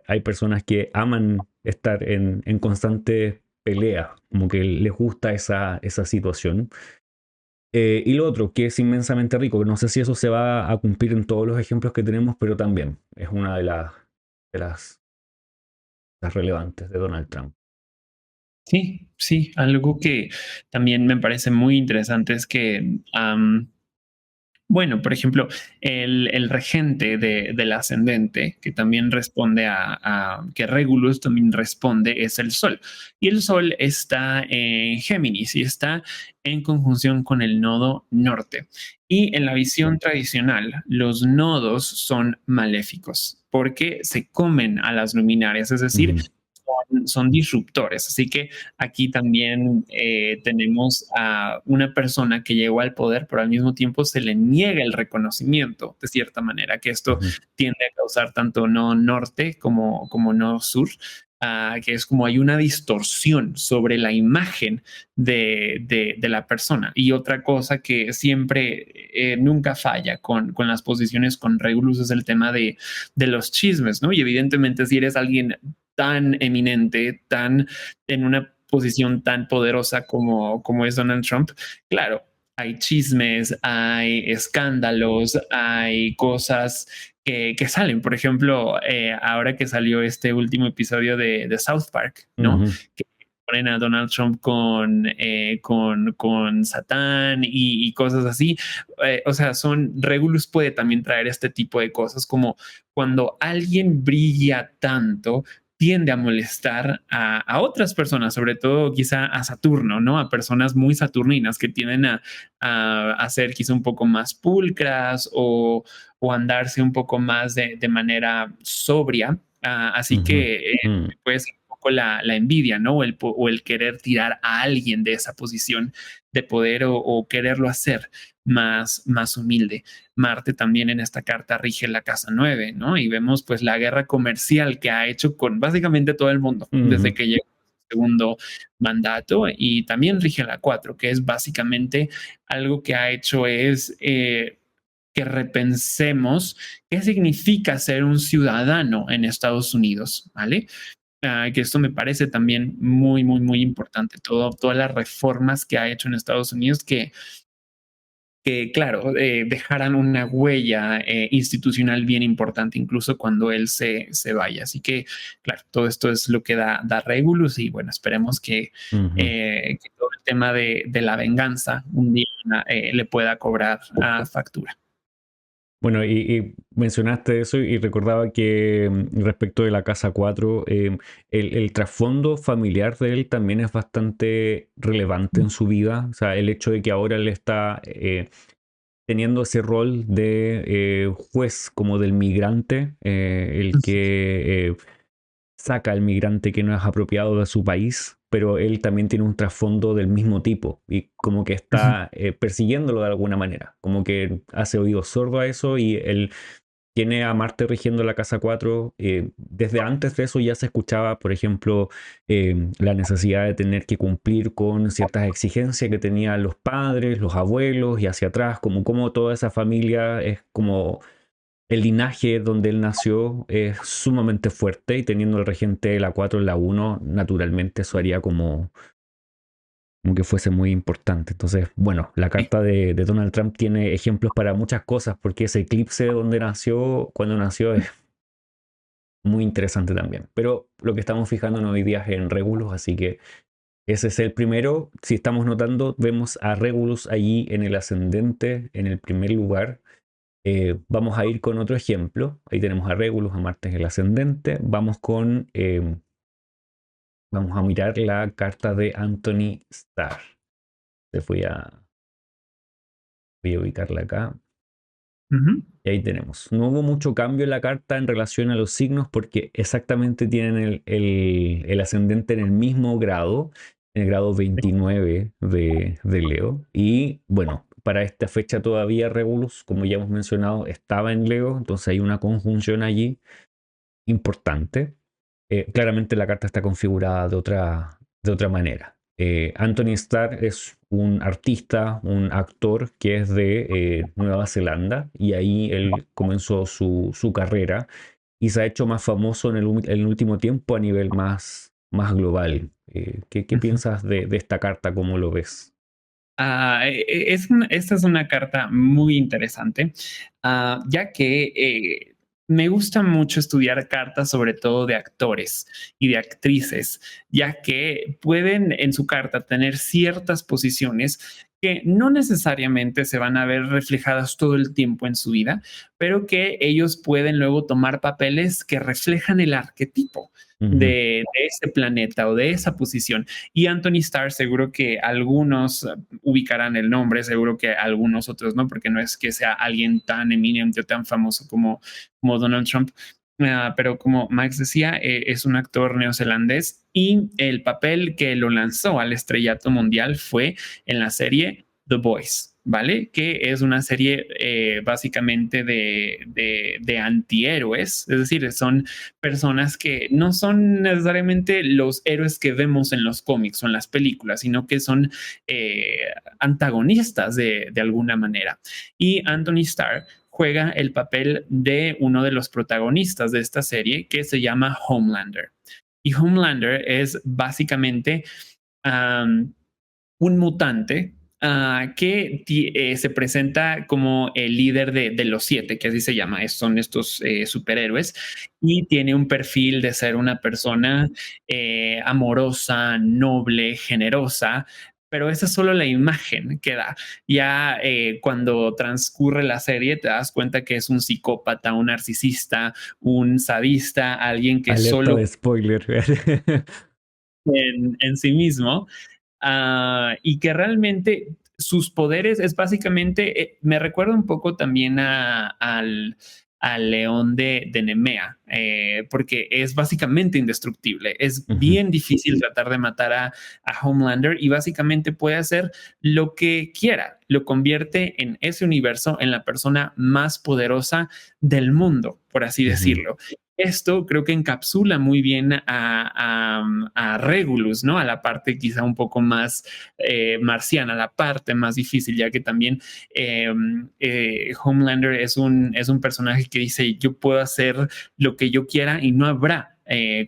S1: Hay personas que aman estar en constante pelea, como que les gusta esa situación. Y lo otro, que es inmensamente rico, que no sé si eso se va a cumplir en todos los ejemplos que tenemos, pero también es una de las relevantes de Donald Trump.
S2: Sí, sí, algo que también me parece muy interesante es que, bueno, por ejemplo, el regente del ascendente, que también responde que Regulus también responde, es el Sol. Y el Sol está en Géminis y está en conjunción con el nodo norte. Y en la visión tradicional, los nodos son maléficos porque se comen a las luminarias, es decir,
S1: Ujú,
S2: son disruptores. Así que aquí también tenemos a una persona que llegó al poder, pero al mismo tiempo se le niega el reconocimiento, de cierta manera, que esto
S1: ujú,
S2: tiende a causar tanto no norte como no sur. Que es como hay una distorsión sobre la imagen de la persona. Y otra cosa que siempre, nunca falla con las posiciones con Regulus es el tema de los chismes, ¿no? Y evidentemente si eres alguien tan eminente, tan en una posición tan poderosa como es Donald Trump, claro, hay chismes, hay escándalos, hay cosas que salen. Por ejemplo, ahora que salió este último episodio de South Park, ¿no?
S1: ujú,
S2: Que ponen a Donald Trump con Satán y cosas así. O sea, Regulus puede también traer este tipo de cosas como cuando alguien brilla tanto tiende a molestar a otras personas, sobre todo quizá a Saturno, ¿no? A personas muy saturninas que tienden a ser quizá un poco más pulcras o andarse un poco más de manera sobria. Así
S1: ujú,
S2: que
S1: mm,
S2: puede ser un poco la envidia, ¿no? O el querer tirar a alguien de esa posición de poder o quererlo hacer más humilde. Marte también en esta carta rige la casa 9, ¿no? Y vemos pues la guerra comercial que ha hecho con básicamente todo el mundo desde
S1: ujú,
S2: que llegó su segundo mandato y también rige la 4, que es básicamente algo que ha hecho es que repensemos qué significa ser un ciudadano en Estados Unidos, ¿vale? Que esto me parece también muy, muy, muy importante. Todas las reformas que ha hecho en Estados Unidos claro, dejaran una huella institucional bien importante, incluso cuando él se vaya. Así que, claro, todo esto es lo que da Regulus y bueno, esperemos
S1: ujú.
S2: que todo el tema de la venganza un día le pueda cobrar factura.
S1: Bueno, y mencionaste eso y recordaba que respecto de la Casa 4, el trasfondo familiar de él también es bastante relevante en su vida. O sea, el hecho de que ahora él está teniendo ese rol de juez como del migrante, el que saca al migrante que no es apropiado de su país, pero él también tiene un trasfondo del mismo tipo y como que está persiguiéndolo de alguna manera, como que hace oído sordo a eso y él tiene a Marte rigiendo la casa 4. Desde antes de eso ya se escuchaba, por ejemplo, la necesidad de tener que cumplir con ciertas exigencias que tenían los padres, los abuelos y hacia atrás, como toda esa familia es como el linaje donde él nació es sumamente fuerte y teniendo el regente de la 4 en la uno naturalmente eso haría como que fuese muy importante. Entonces, bueno, la
S2: Sí.
S1: carta de Donald Trump tiene ejemplos para muchas cosas porque ese eclipse donde nació, cuando nació, es muy interesante también. Pero lo que estamos fijando hoy día es en Regulus, así que ese es el primero. Si estamos notando, vemos a Regulus allí en el ascendente, en el primer lugar. Vamos a ir con otro ejemplo. Ahí tenemos a Regulus, a Marte en el ascendente. Vamos a mirar la carta de Anthony Starr. Voy a ubicarla acá.
S2: Ujú.
S1: Y ahí tenemos. No hubo mucho cambio en la carta en relación a los signos porque exactamente tienen el ascendente en el mismo grado, en el grado 29 de Leo. Y bueno, para esta fecha todavía Regulus, como ya hemos mencionado, estaba en Leo, entonces hay una conjunción allí importante. Claramente la carta está configurada de otra manera. Anthony Starr es un artista, un actor que es de Nueva Zelanda y ahí él comenzó su carrera y se ha hecho más famoso en el último tiempo a nivel más global. ¿Qué
S2: Ujú.
S1: piensas de esta carta? ¿Cómo lo ves?
S2: Esta es una carta muy interesante, ya que me gusta mucho estudiar cartas, sobre todo de actores y de actrices, ya que pueden en su carta tener ciertas posiciones que no necesariamente se van a ver reflejadas todo el tiempo en su vida, pero que ellos pueden luego tomar papeles que reflejan el arquetipo
S1: Ujú.
S2: de ese planeta o de esa posición. Y Anthony Starr, seguro que algunos ubicarán el nombre, seguro que algunos otros no, porque no es que sea alguien tan eminente o tan famoso como Donald Trump. Pero como Max decía, es un actor neozelandés y el papel que lo lanzó al estrellato mundial fue en la serie The Boys, ¿vale? Que es una serie básicamente de antihéroes, es decir, son personas que no son necesariamente los héroes que vemos en los cómics o en las películas, sino que son eh, antagonistas de alguna manera. Y Anthony Starr juega el papel de uno de los protagonistas de esta serie que se llama Homelander. Y Homelander es básicamente um, un mutante que se presenta como el líder de los siete, que así se llama, son estos superhéroes, y tiene un perfil de ser una persona amorosa, noble, generosa, pero esa es solo la imagen que da. Ya cuando transcurre la serie te das cuenta que es un psicópata, un narcisista, un sadista, alguien que
S1: Alerta
S2: solo
S1: de spoiler.
S2: en sí mismo y que realmente sus poderes es básicamente, me recuerda un poco también al león de Nemea, porque es básicamente indestructible. Es
S1: Ujú,
S2: bien difícil tratar de matar a Homelander y básicamente puede hacer lo que quiera. Lo convierte en ese universo en la persona más poderosa del mundo, por así
S1: ujú,
S2: decirlo. Esto creo que encapsula muy bien a Regulus, ¿no? A la parte quizá un poco más marciana, la parte más difícil, ya que también Homelander es un personaje que dice, yo puedo hacer lo que yo quiera y no habrá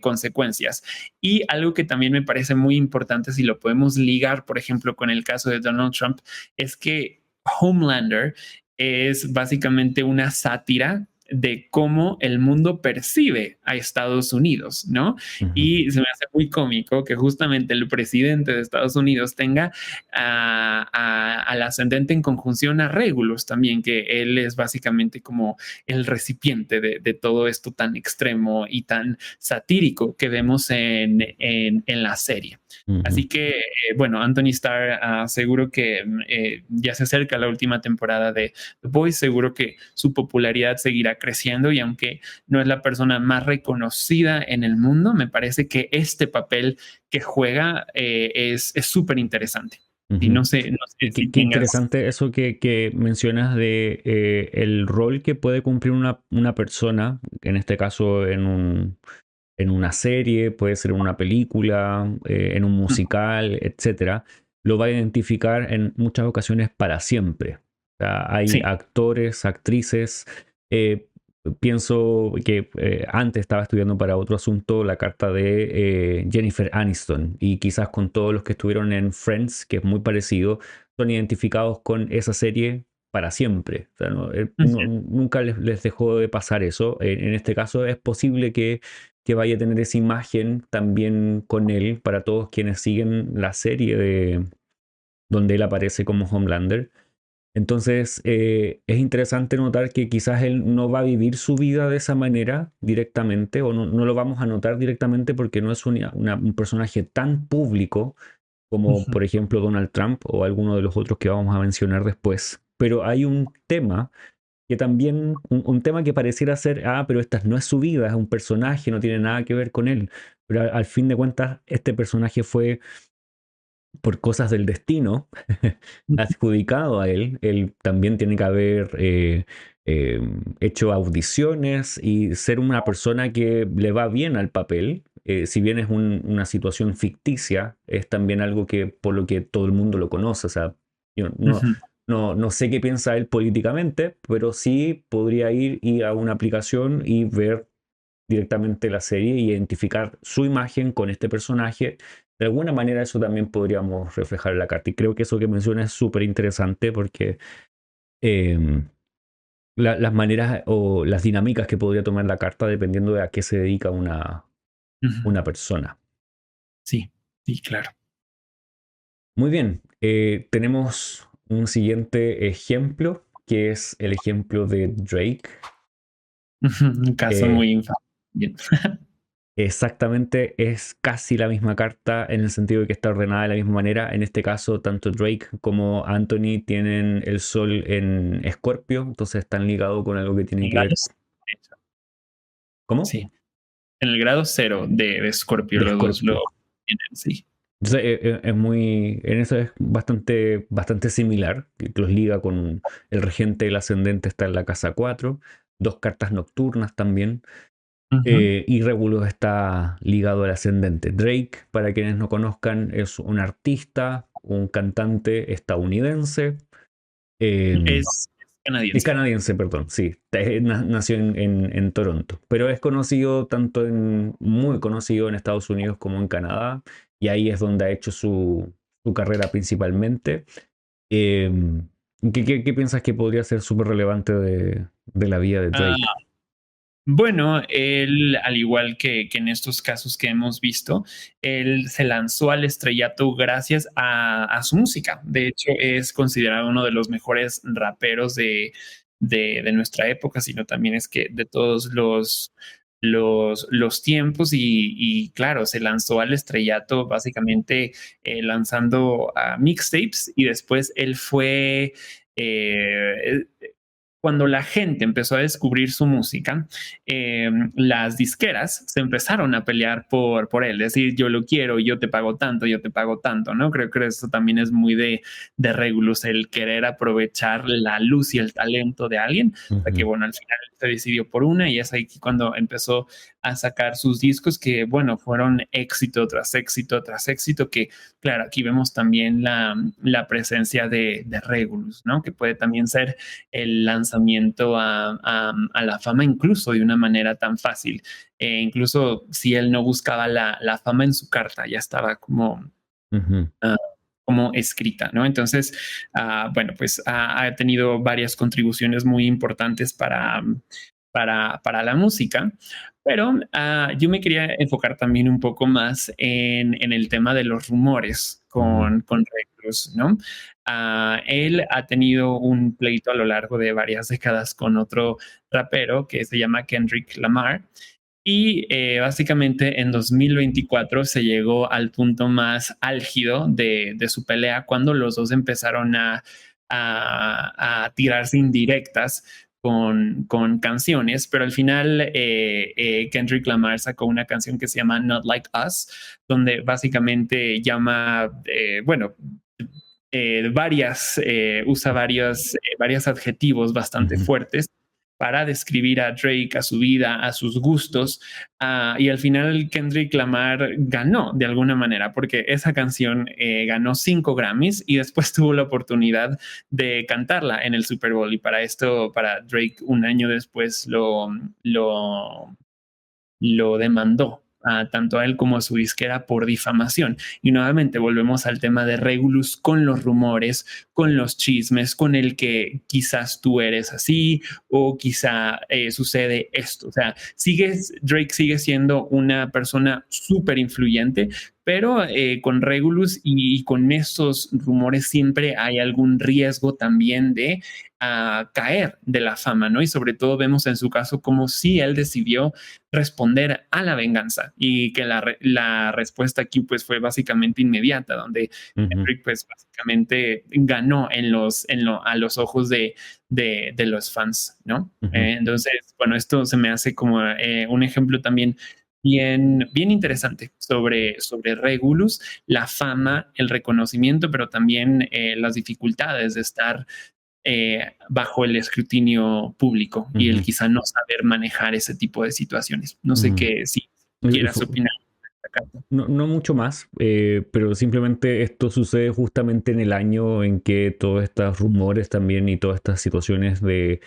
S2: consecuencias. Y algo que también me parece muy importante, si lo podemos ligar, por ejemplo, con el caso de Donald Trump, es que Homelander es básicamente una sátira de cómo el mundo percibe a Estados Unidos, ¿no?
S1: ujú.
S2: Y se me hace muy cómico que justamente el presidente de Estados Unidos tenga al ascendente en conjunción a Regulus también, que él es básicamente como el recipiente de todo esto tan extremo y tan satírico que vemos en la serie.
S1: Ujú.
S2: Así que, bueno, Anthony Starr, seguro que ya se acerca la última temporada de The Boys, seguro que su popularidad seguirá creciendo y aunque no es la persona más reconocida en el mundo, me parece que este papel que juega es súper interesante. Y
S1: Ujú.
S2: no sé, no sé
S1: Y
S2: si
S1: qué
S2: tengas...
S1: interesante eso que mencionas de el rol que puede cumplir una persona, en este caso en una serie, puede ser en una película, en un musical, etcétera, lo va a identificar en muchas ocasiones para siempre. O sea, hay
S2: Sí.
S1: actores, actrices. eh, Pienso que antes estaba estudiando para otro asunto la carta de Jennifer Aniston y quizás con todos los que estuvieron en Friends, que es muy parecido, son identificados con esa serie para siempre. O sea, nunca les dejó de pasar eso. En este caso es posible que vaya a tener esa imagen también con él para todos quienes siguen la serie de donde él aparece como Homelander. Entonces es interesante notar que quizás él no va a vivir su vida de esa manera directamente o no lo vamos a notar directamente porque no es un personaje tan público como por ejemplo Donald Trump o alguno de los otros que vamos a mencionar después. Pero hay un tema que también, un tema que pareciera ser, pero esta no es su vida, es un personaje, no tiene nada que ver con él. Pero al fin de cuentas, este personaje fue, por cosas del destino, adjudicado a él. Él también tiene que haber eh, hecho audiciones y ser una persona que le va bien al papel. Si bien es una situación ficticia, es también algo que por lo que todo el mundo lo conoce. O sea, yo no sé qué piensa él políticamente, pero sí podría ir a una aplicación y ver directamente la serie y identificar su imagen con este personaje. De alguna manera eso también podríamos reflejar en la carta. Y creo que eso que menciona es súper interesante porque eh, las maneras o las dinámicas que podría tomar la carta dependiendo de a qué se dedica
S2: Ujú.
S1: una persona.
S2: Sí, sí, claro.
S1: Muy bien, tenemos un siguiente ejemplo, que es el ejemplo de Drake.
S2: Un caso
S1: Eh,
S2: muy infame. Bien.
S1: Exactamente, es casi la misma carta en el sentido de que está ordenada de la misma manera. En este caso, tanto Drake como Anthony tienen el sol en Escorpio, entonces están ligados con algo que tiene
S2: El
S1: que
S2: grado
S1: ver.
S2: cero, de hecho.
S1: ¿Cómo?
S2: Sí. En el grado cero de Scorpio
S1: De
S2: los dos lo
S1: Escorpio.
S2: tienen, sí.
S1: Entonces, es muy, en eso es bastante similar, que los liga con el regente del ascendente está en la casa 4, dos cartas nocturnas también.
S2: Ujú.
S1: Y Regulus está ligado al ascendente. Drake, para quienes no conozcan, es un artista, un cantante estadounidense. eh,
S2: Es canadiense.
S1: Canadiense, perdón, sí. Nació en Toronto. Pero es conocido muy conocido en Estados Unidos como en Canadá. Y ahí es donde ha hecho su carrera principalmente. Eh, ¿Qué piensas que podría ser súper relevante de la vida de Drake?
S2: Bueno, él, al igual que en estos casos que hemos visto, él se lanzó al estrellato gracias a su música. De hecho, es considerado uno de los mejores raperos de nuestra época, sino también es que de todos los tiempos y claro, se lanzó al estrellato básicamente lanzando mixtapes y después él fue... eh, cuando la gente empezó a descubrir su música, las disqueras se empezaron a pelear por él, decir, yo lo quiero, yo te pago tanto, yo te pago tanto, ¿no? Creo que eso también es muy de Regulus, el querer aprovechar la luz y el talento de alguien, hasta que,
S1: Ujú,
S2: bueno, al final se decidió por una y es ahí cuando empezó a sacar sus discos que, bueno, fueron éxito tras éxito tras éxito, que, claro, aquí vemos también la presencia de Regulus, ¿no? Que puede también ser el lanzamiento a la fama incluso de una manera tan fácil. Incluso si él no buscaba la fama en su carta, ya estaba
S1: ujú,
S2: uh, como escrita, ¿no? Entonces, bueno, pues ha tenido varias contribuciones muy importantes para la música, pero yo me quería enfocar también un poco más en el tema de los rumores
S1: ujú.
S2: con Reclus, ¿no? Él ha tenido un pleito a lo largo de varias décadas con otro rapero que se llama Kendrick Lamar, y básicamente en 2024 se llegó al punto más álgido de su pelea cuando los dos empezaron a tirarse indirectas con canciones, pero al final Kendrick Lamar sacó una canción que se llama Not Like Us, donde básicamente llama, bueno, usa varios adjetivos bastante
S1: Ujú,
S2: fuertes para describir a Drake, a su vida, a sus gustos. Y al final Kendrick Lamar ganó de alguna manera, porque esa canción ganó 5 Grammys y después tuvo la oportunidad de cantarla en el Super Bowl. Y para esto, para Drake, un año después lo demandó tanto a él como a su disquera por difamación. Y nuevamente volvemos al tema de Regulus con los rumores, con los chismes, con el que quizás tú eres así o quizá sucede esto. O sea, Drake sigue siendo una persona súper influyente, pero con Regulus y con estos rumores siempre hay algún riesgo también de caer de la fama, ¿no? Y sobre todo vemos en su caso como si él decidió responder a la venganza y que la respuesta aquí pues fue básicamente inmediata, donde
S1: ujú,
S2: Henrik pues básicamente ganó a los ojos de los fans, ¿no?
S1: ujú.
S2: Entonces, bueno, esto se me hace como un ejemplo también bien interesante sobre Regulus, la fama, el reconocimiento, pero también las dificultades de estar bajo el escrutinio público y el
S1: Ujú,
S2: quizá no saber manejar ese tipo de situaciones. No sé
S1: ujú.
S2: qué, si
S1: Y
S2: quieras opinar de esta carta.
S1: no mucho más, pero simplemente esto sucede justamente en el año en que todos estos rumores también y todas estas situaciones de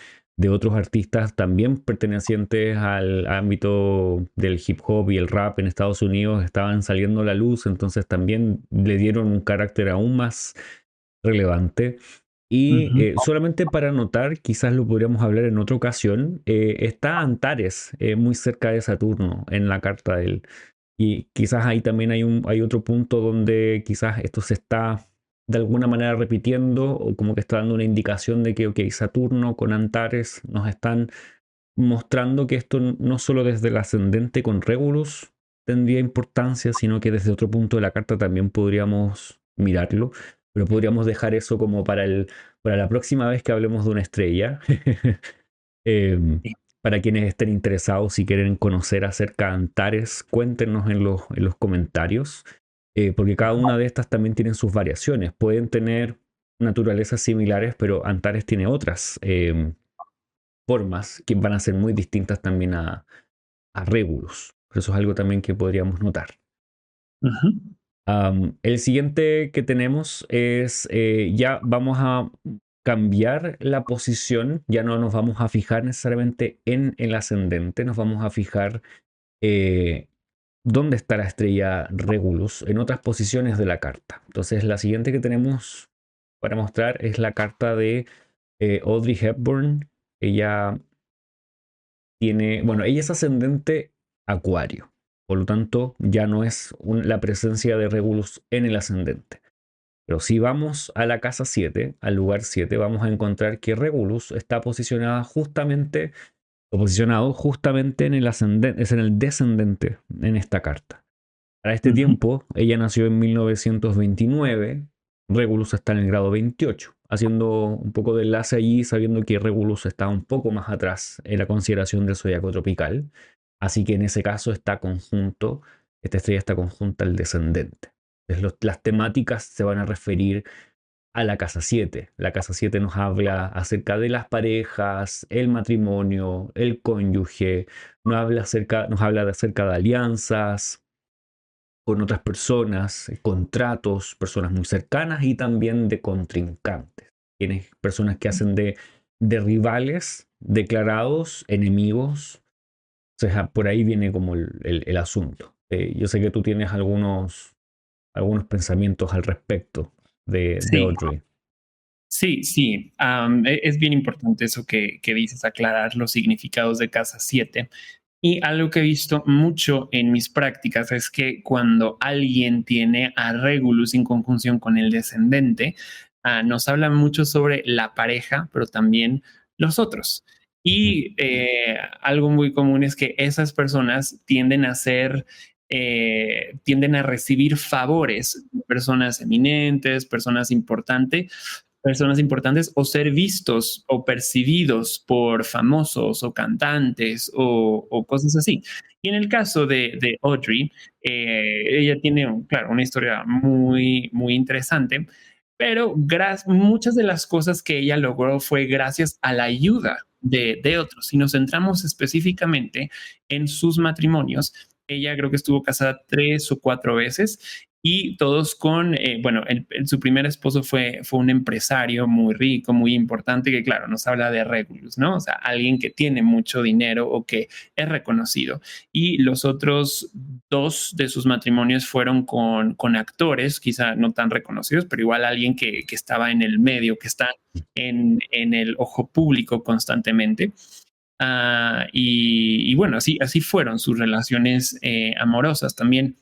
S1: otros artistas también pertenecientes al ámbito del hip hop y el rap en Estados Unidos estaban saliendo a la luz, entonces también le dieron un carácter aún más relevante. Y
S2: Ujú.
S1: solamente para anotar, quizás lo podríamos hablar en otra ocasión, está Antares, muy cerca de Saturno, en la carta de él. Y quizás ahí también hay otro punto donde quizás esto se está de alguna manera repitiendo o como que está dando una indicación de que, ok, Saturno con Antares nos están mostrando que esto no solo desde el ascendente con Regulus tendría importancia, sino que desde otro punto de la carta también podríamos mirarlo, pero podríamos dejar eso como para la próxima vez que hablemos de una estrella. Em,
S2: Sí.
S1: para quienes estén interesados, si quieren conocer acerca de Antares, cuéntenos en los comentarios, porque cada una de estas también tienen sus variaciones. Pueden tener naturalezas similares, pero Antares tiene otras formas que van a ser muy distintas también a Regulus. Eso es algo también que podríamos notar.
S2: Ujú.
S1: El siguiente que tenemos es, ya vamos a cambiar la posición, ya no nos vamos a fijar necesariamente en el ascendente, nos vamos a fijar eh, dónde está la estrella Regulus en otras posiciones de la carta. Entonces la siguiente que tenemos para mostrar es la carta de Audrey Hepburn. Ella tiene, bueno, ella es ascendente Acuario, por lo tanto ya no es la presencia de Regulus en el ascendente. Pero si vamos a la casa 7, al lugar 7, vamos a encontrar que Regulus está posicionada justamente, o posicionado justamente en el ascendente, es en el descendente en esta carta. Para este
S2: Ujú.
S1: tiempo, ella nació en 1929, Regulus está en el grado 28, haciendo un poco de enlace allí, sabiendo que Regulus está un poco más atrás en la consideración del zodiaco tropical. Así que en ese caso está conjunto, esta estrella está conjunta al descendente. Entonces, las temáticas se van a referir a la casa 7. La casa 7 nos habla acerca de las parejas, el matrimonio, el cónyuge, nos habla de acerca de alianzas con otras personas, contratos, personas muy cercanas y también de contrincantes. Tienes personas que hacen de rivales declarados, enemigos. O sea, por ahí viene como el asunto. Yo sé que tú tienes algunos pensamientos al respecto de
S2: Sí,
S1: Audrey.
S2: sí, sí. Es bien importante eso que dices, aclarar los significados de casa 7. Y algo que he visto mucho en mis prácticas es que cuando alguien tiene a Regulus en conjunción con el descendente, nos habla mucho sobre la pareja, pero también los otros.
S1: Ujú,
S2: Y algo muy común es que esas personas tienden a ser, tienden a recibir favores de personas eminentes, personas importantes o ser vistos o percibidos por famosos o cantantes o cosas así. Y en el caso de Audrey, ella tiene, claro, una historia muy, muy interesante, pero muchas de las cosas que ella logró fue gracias a la ayuda de otros. Si nos centramos específicamente en sus matrimonios, ella creo que estuvo casada 3 o 4 veces y todos con, bueno, su primer esposo fue un empresario muy rico, muy importante, que claro, nos habla de Regulus, ¿no? O sea, alguien que tiene mucho dinero o que es reconocido. Y los otros dos de sus matrimonios fueron con actores, quizá no tan reconocidos, pero igual alguien que estaba en el medio, que está en el ojo público constantemente. Y bueno, así fueron sus relaciones amorosas. También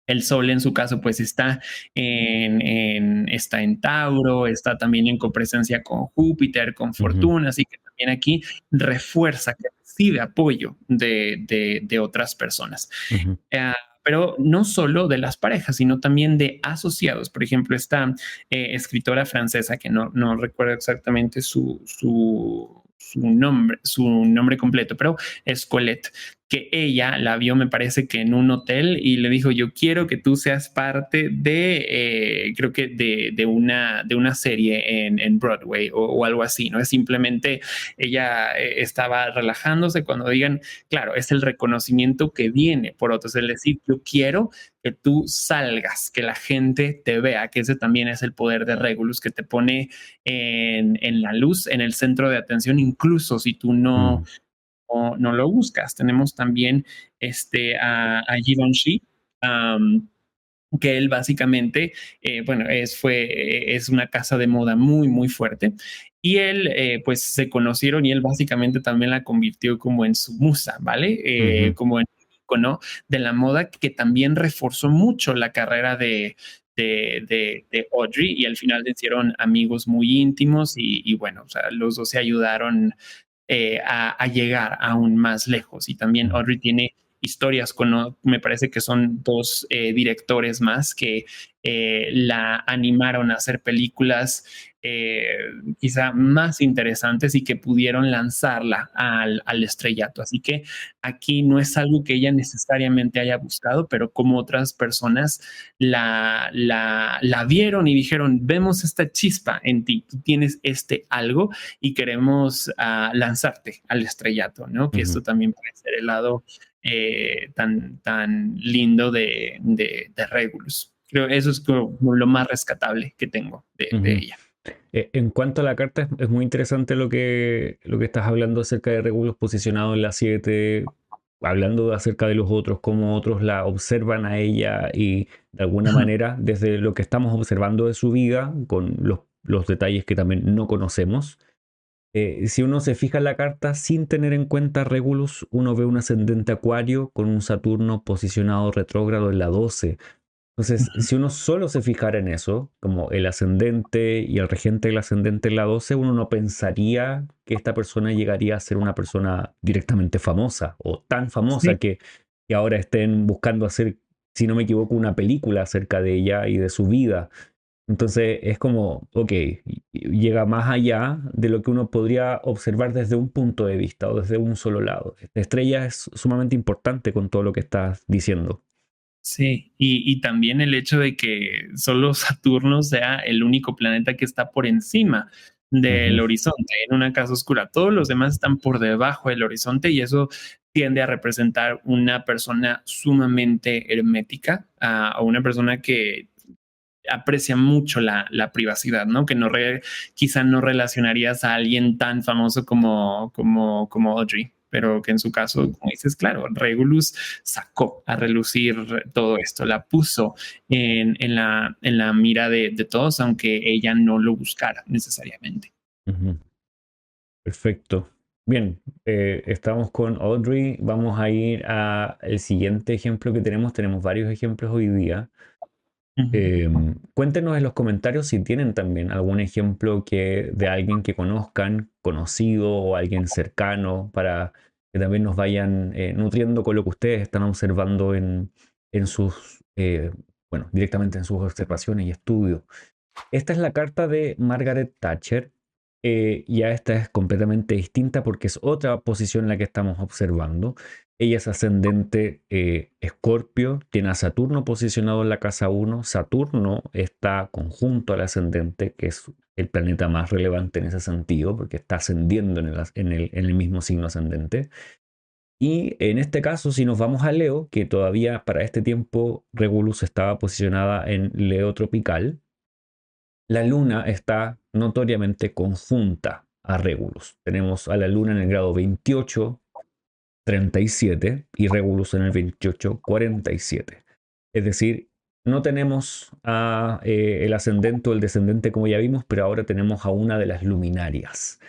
S2: el Sol en su caso pues está en Tauro, está también en copresencia con Júpiter, con
S1: ujú,
S2: Fortuna, así que también aquí refuerza que recibe apoyo de otras personas.
S1: ujú,
S2: Eh, pero no solo de las parejas, sino también de asociados. Por ejemplo, esta escritora francesa, que no recuerdo exactamente su nombre completo, pero es Colette, que ella la vio, me parece que en un hotel y le dijo, yo quiero que tú seas parte creo que de una serie en Broadway o algo así, ¿no? Es simplemente, ella estaba relajándose cuando digan, claro, es el reconocimiento que viene por otros, es decir, yo quiero que tú salgas, que la gente te vea, que ese también es el poder de Regulus, que te pone en la luz, en el centro de atención, incluso si tú
S1: mm,
S2: no lo buscas. Tenemos también a Givenchy, um, que él básicamente, bueno, es una casa de moda muy, muy fuerte. Y él, pues se conocieron y él básicamente también la convirtió como en su musa, ¿vale?
S1: Ujú,
S2: Como en icono de la moda que también reforzó mucho la carrera de Audrey y al final se hicieron amigos muy íntimos y bueno, o sea, los dos se ayudaron a llegar aún más lejos. Y también
S1: ujú,
S2: Audrey tiene historias con, me parece que son dos directores más que la animaron a hacer películas eh, quizá más interesantes y que pudieron lanzarla al estrellato. Así que aquí no es algo que ella necesariamente haya buscado, pero como otras personas la vieron y dijeron, vemos esta chispa en ti, tú tienes este algo y queremos lanzarte al estrellato, ¿no? Que
S1: ujú,
S2: esto también puede ser el lado tan lindo de Regulus. Creo que eso es como lo más rescatable que tengo de
S1: ujú.
S2: ella.
S1: En cuanto a la carta, es muy interesante lo que estás hablando acerca de Regulus posicionado en la 7, hablando acerca de los otros, cómo otros la observan a ella y de alguna manera, desde lo que estamos observando de su vida, con los detalles que también no conocemos, si uno se fija en la carta sin tener en cuenta Regulus, uno ve un ascendente Acuario con un Saturno posicionado retrógrado en la 12. Entonces, si uno solo se fijara en eso, como el ascendente y el regente del ascendente en la 12, uno no pensaría que esta persona llegaría a ser una persona directamente famosa o tan famosa
S2: Sí,
S1: que ahora estén buscando hacer, si no me equivoco, una película acerca de ella y de su vida. Entonces es como, ok, llega más allá de lo que uno podría observar desde un punto de vista o desde un solo lado. Esta estrella es sumamente importante con todo lo que estás diciendo.
S2: sí, y también el hecho de que solo Saturno sea el único planeta que está por encima del
S1: Ujú,
S2: horizonte en una casa oscura. Todos los demás están por debajo del horizonte y eso tiende a representar una persona sumamente hermética, o una persona que aprecia mucho la privacidad, ¿no? Que quizá no relacionarías a alguien tan famoso como Audrey, pero que en su caso, como dices, claro, Regulus sacó a relucir todo esto, la puso en la mira de todos, aunque ella no lo buscara necesariamente.
S1: ujú. Perfecto. Bien, estamos con Audrey. Vamos a ir al siguiente ejemplo que tenemos. Tenemos varios ejemplos hoy día.
S2: Ujú.
S1: Cuéntenos en los comentarios si tienen también algún ejemplo de alguien que conozcan, conocido o alguien cercano, para que también nos vayan nutriendo con lo que ustedes están observando en sus, bueno, directamente en sus observaciones y estudios. Esta es la carta de Margaret Thatcher. Ya esta es completamente distinta porque es otra posición la que estamos observando. Ella es ascendente Escorpio, tiene a Saturno posicionado en la casa 1. Saturno está conjunto al ascendente, que es el planeta más relevante en ese sentido, porque está ascendiendo en el mismo signo ascendente. Y en este caso, si nos vamos a Leo, que todavía para este tiempo Regulus estaba posicionada en Leo tropical, la Luna está notoriamente conjunta a Regulus. Tenemos a la Luna en el grado 28, 37 y Regulus en el 28, 47. Es decir, no tenemos el ascendente o el descendente como ya vimos, pero ahora tenemos a una de las luminarias,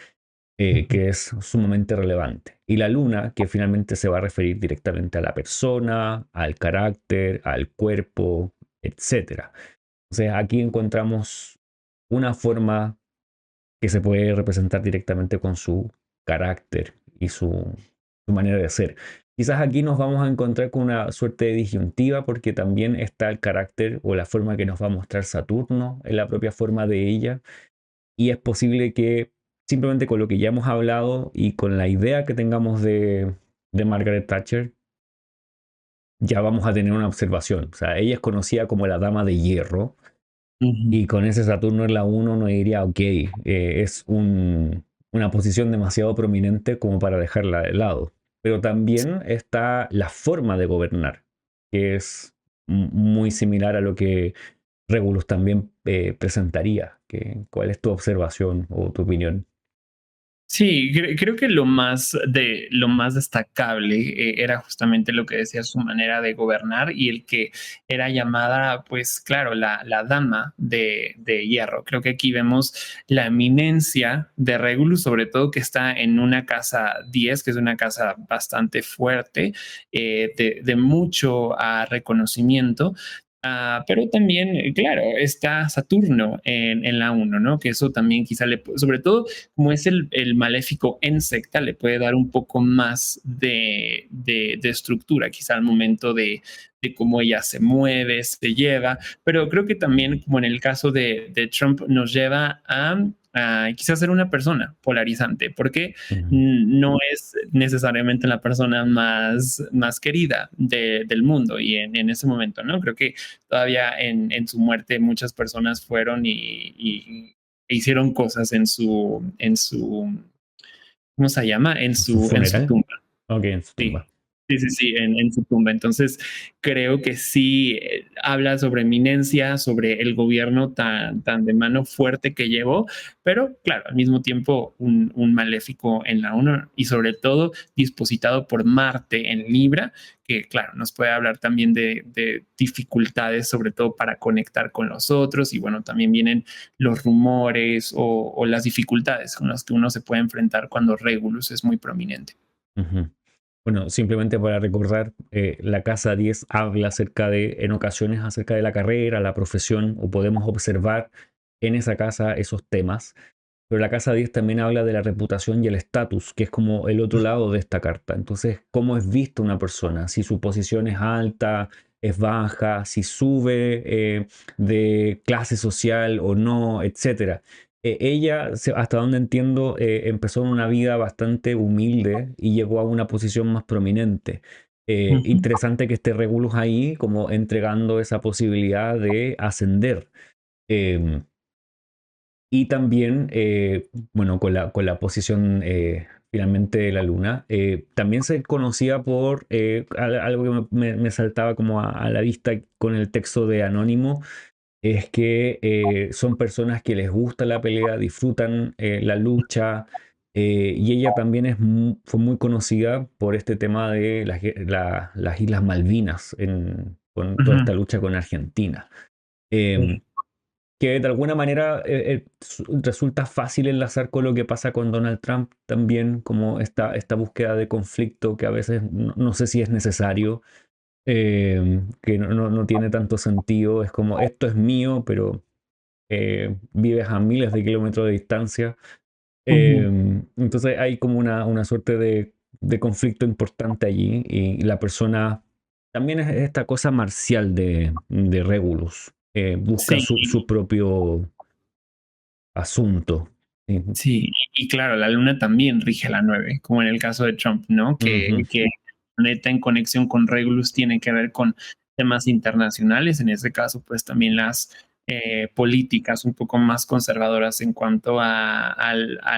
S1: que es sumamente relevante. Y la luna, que finalmente se va a referir directamente a la persona, al carácter, al cuerpo, etcétera. Entonces aquí encontramos una forma que se puede representar directamente con su carácter y su manera de ser. Quizás aquí nos vamos a encontrar con una suerte de disyuntiva porque también está el carácter o la forma que nos va a mostrar Saturno en la propia forma de ella y es posible que simplemente con lo que ya hemos hablado y con la idea que tengamos de Margaret Thatcher ya vamos a tener una observación. O sea, ella es conocida como la Dama de Hierro.
S2: Ujú.
S1: Y con ese Saturno en la 1 uno diría, ok, es una posición demasiado prominente como para dejarla de lado. Pero también está la forma de gobernar, que es muy similar a lo que Regulus también presentaría. ¿Cuál es tu observación o tu opinión?
S2: Sí, creo que lo más destacable era justamente lo que decía su manera de gobernar y el que era llamada, pues claro, la dama de hierro. Creo que aquí vemos la eminencia de Regulus, sobre todo que está en una casa 10, que es una casa bastante fuerte, de mucho reconocimiento. Pero también, claro, está Saturno en la uno, ¿no? Que eso también quizá sobre todo como es el maléfico en secta, le puede dar un poco más de estructura, quizá al momento de cómo ella se mueve, se lleva, pero creo que también, como en el caso de Trump, nos lleva a quizás ser una persona polarizante, porque
S1: Ujú.
S2: no es necesariamente la persona más querida del mundo y en ese momento, ¿no? Creo que todavía en su muerte muchas personas fueron e hicieron cosas ¿cómo se llama?
S1: ¿En su
S2: En su
S1: funeral?
S2: tumba.
S1: Ok, en su
S2: Sí,
S1: tumba.
S2: sí, sí, sí, en su tumba. Entonces, creo que sí habla sobre eminencia, sobre el gobierno tan de mano fuerte que llevó, pero claro, al mismo tiempo un maléfico en la ONU y sobre todo dispositado por Marte en Libra, que claro, nos puede hablar también de dificultades, sobre todo para conectar con los otros y bueno, también vienen los rumores o las dificultades con las que uno se puede enfrentar cuando Regulus es muy prominente.
S1: Ujú. Bueno, simplemente para recordar, la casa 10 habla acerca de, en ocasiones, acerca de la carrera, la profesión, o podemos observar en esa casa esos temas. Pero la casa 10 también habla de la reputación y el estatus, que es como el otro lado de esta carta. Entonces, ¿cómo es vista una persona? Si su posición es alta, es baja, si sube de clase social o no, etcétera. Ella, hasta donde entiendo, empezó en una vida bastante humilde y llegó a una posición más prominente.
S2: Ujú,
S1: Interesante que esté Regulus ahí como entregando esa posibilidad de ascender. Em, y también, bueno, con la posición finalmente de la Luna, también se conocía por algo que me saltaba como a la vista con el texto de Anónimo, es que son personas que les gusta la pelea, disfrutan la lucha, y ella también fue muy conocida por este tema de las Islas Malvinas, con toda
S2: ujú.
S1: esta lucha con Argentina.
S2: Sí.
S1: Em, que de alguna manera resulta fácil enlazar con lo que pasa con Donald Trump también, como esta búsqueda de conflicto que a veces no sé si es necesario, que no tiene tanto sentido, es como esto es mío, pero vives a miles de kilómetros de distancia.
S2: Ujú.
S1: Entonces hay como una suerte de conflicto importante allí y la persona también es esta cosa marcial de Regulus. Busca
S2: Sí,
S1: su propio asunto. Sí.
S2: sí, y claro, la luna también rige la 9, como en el caso de Trump, ¿no?
S1: Ujú,
S2: Que el planeta en conexión con Regulus tiene que ver con temas internacionales, en ese caso, pues también las políticas un poco más conservadoras en cuanto a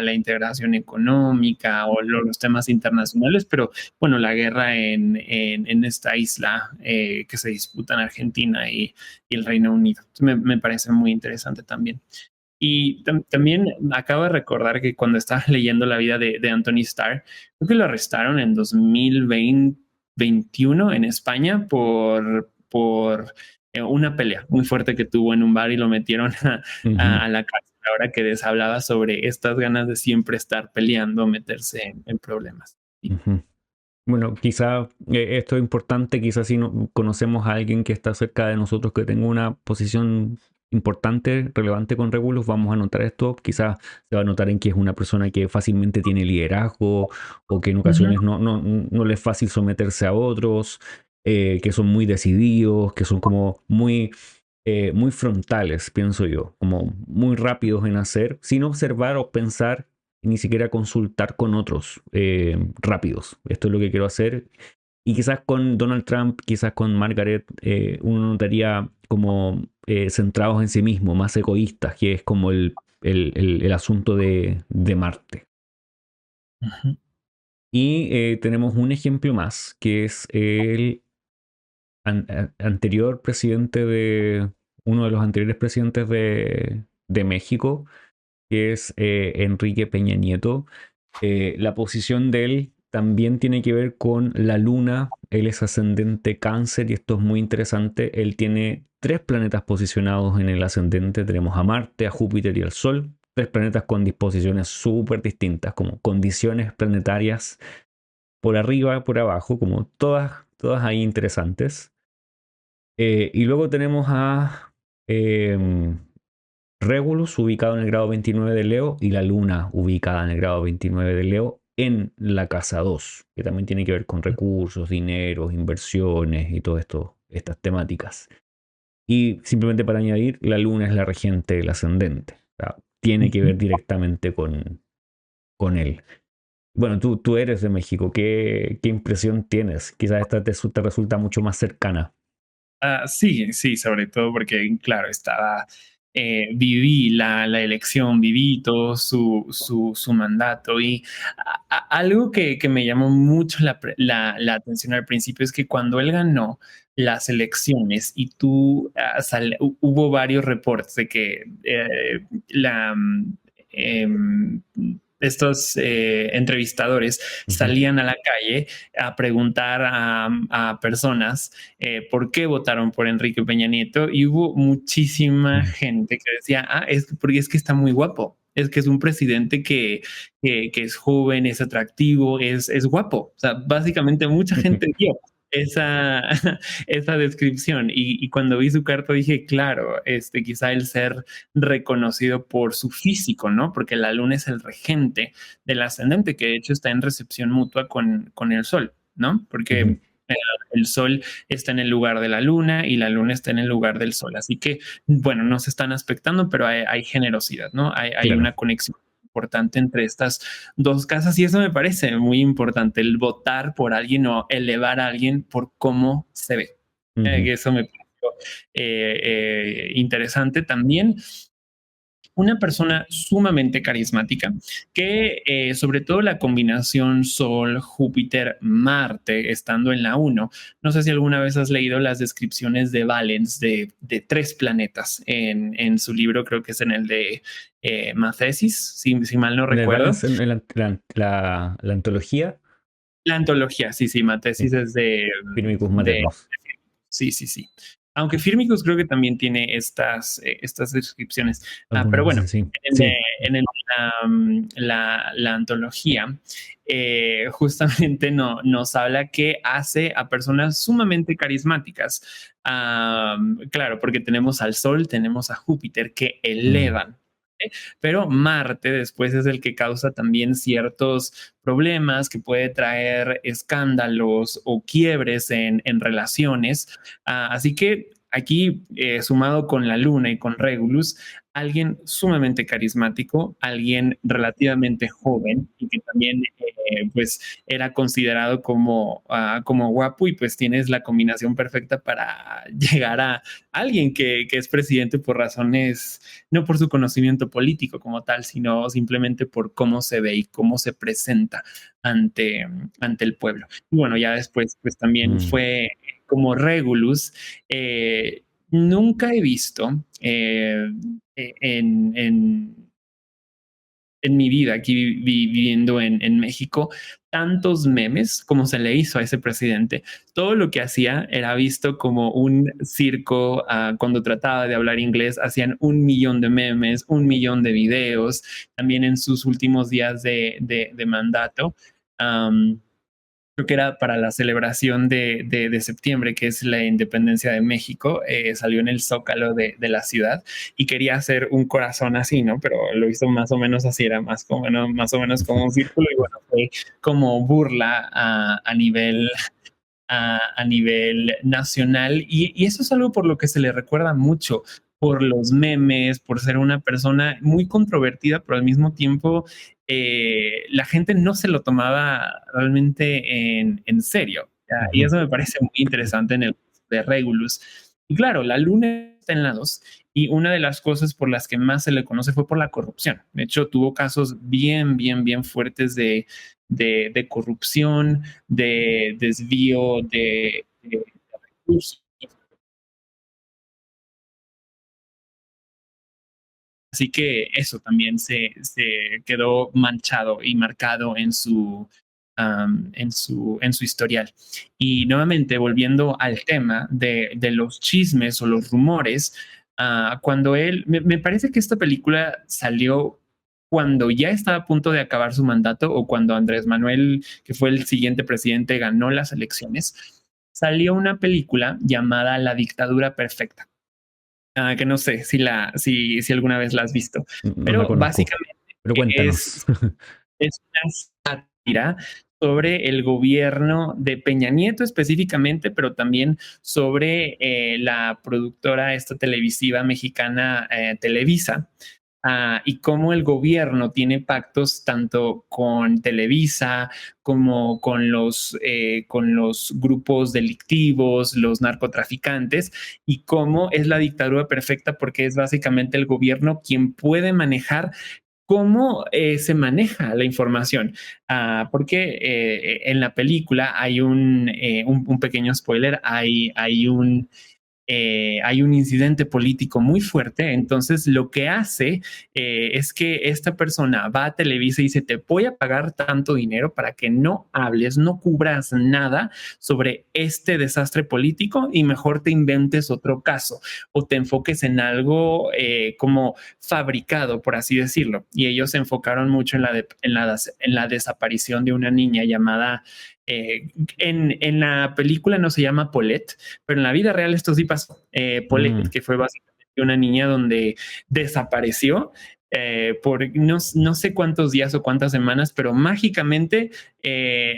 S2: la integración económica o los temas internacionales, pero bueno, la guerra en esta isla que se disputa en Argentina y el Reino Unido. Me parece muy interesante también. Y también acabo de recordar que cuando estaba leyendo la vida de Anthony Starr, creo que lo arrestaron en 2021 en España por una pelea muy fuerte que tuvo en un bar y lo metieron
S1: ujú,
S2: a la cárcel. Ahora que les hablaba sobre estas ganas de siempre estar peleando, meterse en problemas. Sí.
S1: ujú. Bueno, quizá esto es importante, quizás si no, conocemos a alguien que está cerca de nosotros que tenga una posición importante, relevante con Regulus, vamos a notar esto. Quizás se va a notar en que es una persona que fácilmente tiene liderazgo o que en
S2: Ujú,
S1: ocasiones no le es fácil someterse a otros, que son muy decididos, que son como muy frontales, pienso yo, como muy rápidos en hacer, sin observar o pensar, ni siquiera consultar con otros rápidos. Esto es lo que quiero hacer. Y quizás con Donald Trump, quizás con Margaret, uno notaría como centrados en sí mismo, más egoístas, que es como el asunto de Marte.
S2: ujú.
S1: Y tenemos un ejemplo más, que es el anterior presidente uno de los anteriores presidentes de México, que es Enrique Peña Nieto. La posición de él también tiene que ver con la luna. Él es ascendente Cáncer y esto es muy interesante. Él tiene tres planetas posicionados en el ascendente. Tenemos a Marte, a Júpiter y al Sol. Tres planetas con disposiciones súper distintas, como condiciones planetarias por arriba, por abajo, como todas ahí interesantes. Y luego tenemos a Regulus ubicado en el grado 29 de Leo y la Luna ubicada en el grado 29 de Leo en la casa 2, que también tiene que ver con recursos, dinero, inversiones y todo esto, estas temáticas. Y simplemente para añadir, la Luna es la regente del ascendente. O sea, tiene que ver directamente con él. Bueno, tú eres de México. ¿Qué impresión tienes? Quizás esta te resulta mucho más cercana.
S2: Sí, sí, sobre todo porque, claro, viví la elección, viví todo su mandato y algo que me llamó mucho la atención al principio es que cuando él ganó las elecciones y hubo varios reportes de que la... em, estos entrevistadores
S1: Ujú,
S2: salían a la calle a preguntar a personas por qué votaron por Enrique Peña Nieto y hubo muchísima
S1: ujú,
S2: gente que decía, porque es que está muy guapo, es que es un presidente que es joven, es atractivo, es guapo. O sea, básicamente mucha
S1: ujú,
S2: gente vio esa, esa descripción y cuando vi su carta dije, claro, quizá el ser reconocido por su físico, ¿no? Porque la luna es el regente del ascendente, que de hecho está en recepción mutua con el sol, ¿no?
S1: ujú.
S2: Porque el sol está en el lugar de la luna y la luna está en el lugar del sol. Así que, bueno, no se están aspectando, pero hay generosidad, ¿no? Hay
S1: Claro.
S2: una conexión importante entre estas dos casas y eso me parece muy importante, el votar por alguien o elevar a alguien por cómo se ve.
S1: Ujú.
S2: Eso me pareció interesante también una persona sumamente carismática, que sobre todo la combinación Sol, Júpiter, Marte, estando en la uno. No sé si alguna vez has leído las descripciones de Valens de tres planetas en su libro, creo que es en el de Mathesis, si mal no
S1: En el
S2: recuerdo.
S1: balance, en la antología,
S2: La antología, sí, sí,
S1: sí,
S2: Mathesis es
S1: Firmicus
S2: de
S1: Maternus.
S2: sí, sí, sí. Aunque Firmicus creo que también tiene estas descripciones. Pero
S1: Algunas
S2: bueno,
S1: veces sí.
S2: en,
S1: Sí.
S2: la antología, justamente nos habla que hace a personas sumamente carismáticas. Claro, porque tenemos al Sol, tenemos a Júpiter que
S1: Mm,
S2: elevan. Pero Marte después es el que causa también ciertos problemas, que puede traer escándalos o quiebres en relaciones. Así que aquí, sumado con la Luna y con Regulus, alguien sumamente carismático, alguien relativamente joven y que también pues era considerado como guapo y pues tienes la combinación perfecta para llegar a alguien que es presidente por razones, no por su conocimiento político como tal, sino simplemente por cómo se ve y cómo se presenta ante, ante el pueblo. Y bueno, ya después pues también
S1: mm,
S2: fue como Regulus. Nunca he visto en mi vida aquí viviendo en México tantos memes como se le hizo a ese presidente. Todo lo que hacía era visto como un circo. Cuando trataba de hablar inglés, hacían 1 millón de memes, 1 millón de videos. También en sus últimos días de mandato. Um, Creo que era para la celebración de septiembre, que es la independencia de México, salió en el zócalo de la ciudad y quería hacer un corazón así, ¿no? Pero lo hizo más o menos así, era más, como, ¿no? Más o menos como un círculo y bueno, fue como burla a nivel nacional y eso es algo por lo que se le recuerda mucho, por los memes, por ser una persona muy controvertida, pero al mismo tiempo la gente no se lo tomaba realmente en serio. ¿Ya? Y
S1: ujú.
S2: eso me parece muy interesante en el de Regulus. Y claro, la luna está en la 2 y una de las cosas por las que más se le conoce fue por la corrupción. De hecho, tuvo casos bien fuertes de corrupción, de desvío de recursos Así que eso también se quedó manchado y marcado en su historial. Y nuevamente, volviendo al tema de los chismes o los rumores, cuando me parece que esta película salió cuando ya estaba a punto de acabar su mandato o cuando Andrés Manuel, que fue el siguiente presidente, ganó las elecciones, salió una película llamada La dictadura perfecta, que no sé si alguna vez la has visto,
S1: No la
S2: pero
S1: conozco,
S2: básicamente
S1: pero
S2: es,
S1: cuéntanos.
S2: es una sátira sobre el gobierno de Peña Nieto específicamente, pero también sobre la productora esta televisiva mexicana Televisa, y cómo el gobierno tiene pactos tanto con Televisa como con los grupos delictivos, los narcotraficantes, y cómo es la dictadura perfecta porque es básicamente el gobierno quien puede manejar cómo se maneja la información. Porque en la película hay un pequeño spoiler, hay un incidente político muy fuerte. Entonces, lo que hace es que esta persona va a Televisa y dice: te voy a pagar tanto dinero para que no hables, no cubras nada sobre este desastre político y mejor te inventes otro caso o te enfoques en algo como fabricado, por así decirlo. Y ellos se enfocaron mucho en la desaparición de una niña llamada en la película no se llama Paulette, pero en la vida real esto sí pasó. Paulette, que fue básicamente una niña donde desapareció por no sé cuántos días o cuántas semanas, pero mágicamente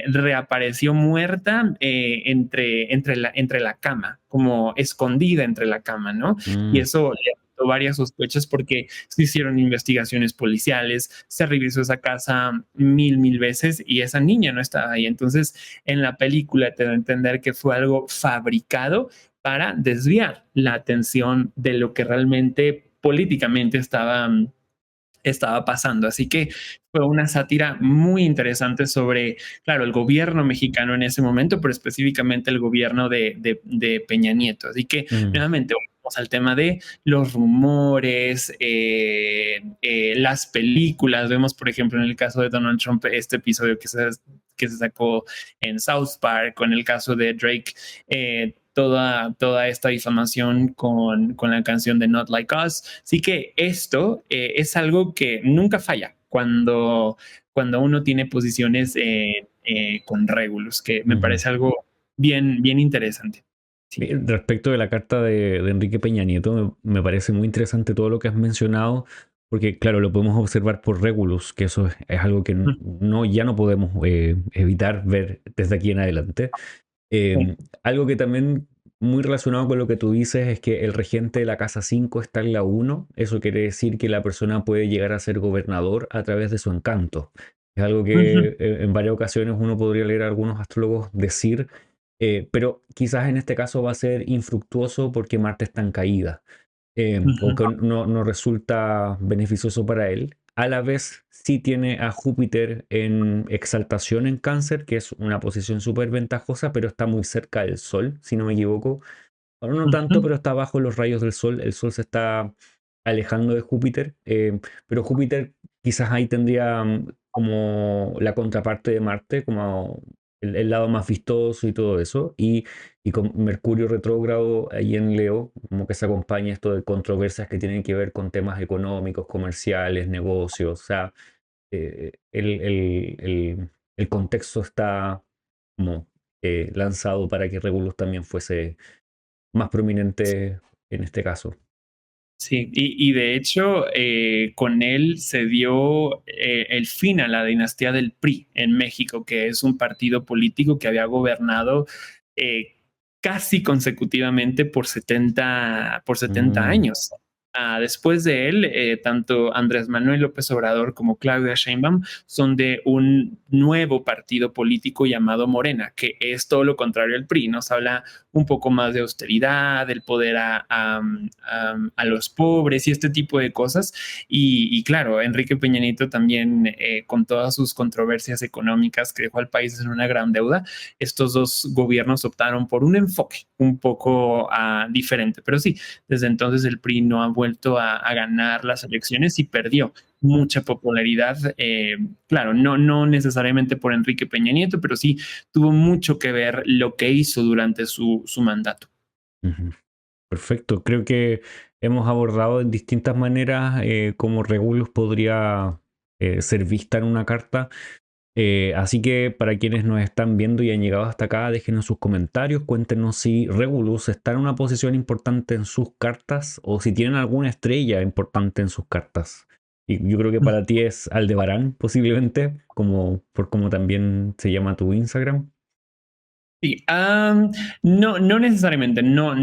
S2: reapareció muerta entre la cama, como escondida entre la cama, ¿no? Y eso levantó varias sospechas porque se hicieron investigaciones policiales, se revisó esa casa mil veces y esa niña no estaba ahí. Entonces, en la película te da a entender que fue algo fabricado para desviar la atención de lo que realmente políticamente estaba pasando. Así que fue una sátira muy interesante sobre, claro, el gobierno mexicano en ese momento, pero específicamente el gobierno de Peña Nieto. Así que nuevamente volvemos al tema de los rumores, las películas. Vemos, por ejemplo, en el caso de Donald Trump, este episodio que se sacó en South Park, con el caso de Drake, toda esta difamación con la canción de Not Like Us. Así que esto es algo que nunca falla cuando uno tiene posiciones con Regulus, que me parece algo bien interesante. Sí.
S1: Respecto de la carta de Enrique Peña Nieto, me parece muy interesante todo lo que has mencionado, porque claro, lo podemos observar por Regulus, que eso es algo que ya no podemos evitar ver desde aquí en adelante. Algo que también muy relacionado con lo que tú dices es que el regente de la casa 5 está en la 1. Eso quiere decir que la persona puede llegar a ser gobernador a través de su encanto. Es algo que en varias ocasiones uno podría leer a algunos astrólogos decir, pero quizás en este caso va a ser infructuoso porque Marte está en caída, o que no resulta beneficioso para él. A la vez sí tiene a Júpiter en exaltación en Cáncer, que es una posición súper ventajosa, pero está muy cerca del Sol, si no me equivoco. Bueno, no tanto, pero está bajo los rayos del Sol. El Sol se está alejando de Júpiter, pero Júpiter quizás ahí tendría como la contraparte de Marte, como el lado más vistoso y todo eso. Y con Mercurio retrógrado ahí en Leo, como que se acompaña esto de controversias que tienen que ver con temas económicos, comerciales, negocios. O sea, el contexto está como lanzado para que Regulus también fuese más prominente en este caso.
S2: Sí, y de hecho, con él se dio el fin a la dinastía del PRI en México, que es un partido político que había gobernado casi consecutivamente por 70 años. Después de él, tanto Andrés Manuel López Obrador como Claudia Sheinbaum son de un nuevo partido político llamado Morena, que es todo lo contrario al PRI. Nos habla un poco más de austeridad, del poder a los pobres y este tipo de cosas. Y claro, Enrique Peña Nieto también, con todas sus controversias económicas que dejó al país en una gran deuda, estos dos gobiernos optaron por un enfoque un poco diferente. Pero sí, desde entonces el PRI no ha vuelto a ganar las elecciones y perdió mucha popularidad. Claro, no necesariamente por Enrique Peña Nieto, pero sí tuvo mucho que ver lo que hizo durante su mandato.
S1: Ujú. Perfecto. Creo que hemos abordado en distintas maneras cómo Regulus podría ser vista en una carta. Así que para quienes nos están viendo y han llegado hasta acá, déjenos sus comentarios, cuéntenos si Regulus está en una posición importante en sus cartas o si tienen alguna estrella importante en sus cartas. Y yo creo que para ti es Aldebarán, posiblemente, como por como también se llama tu Instagram.
S2: Sí, no necesariamente, no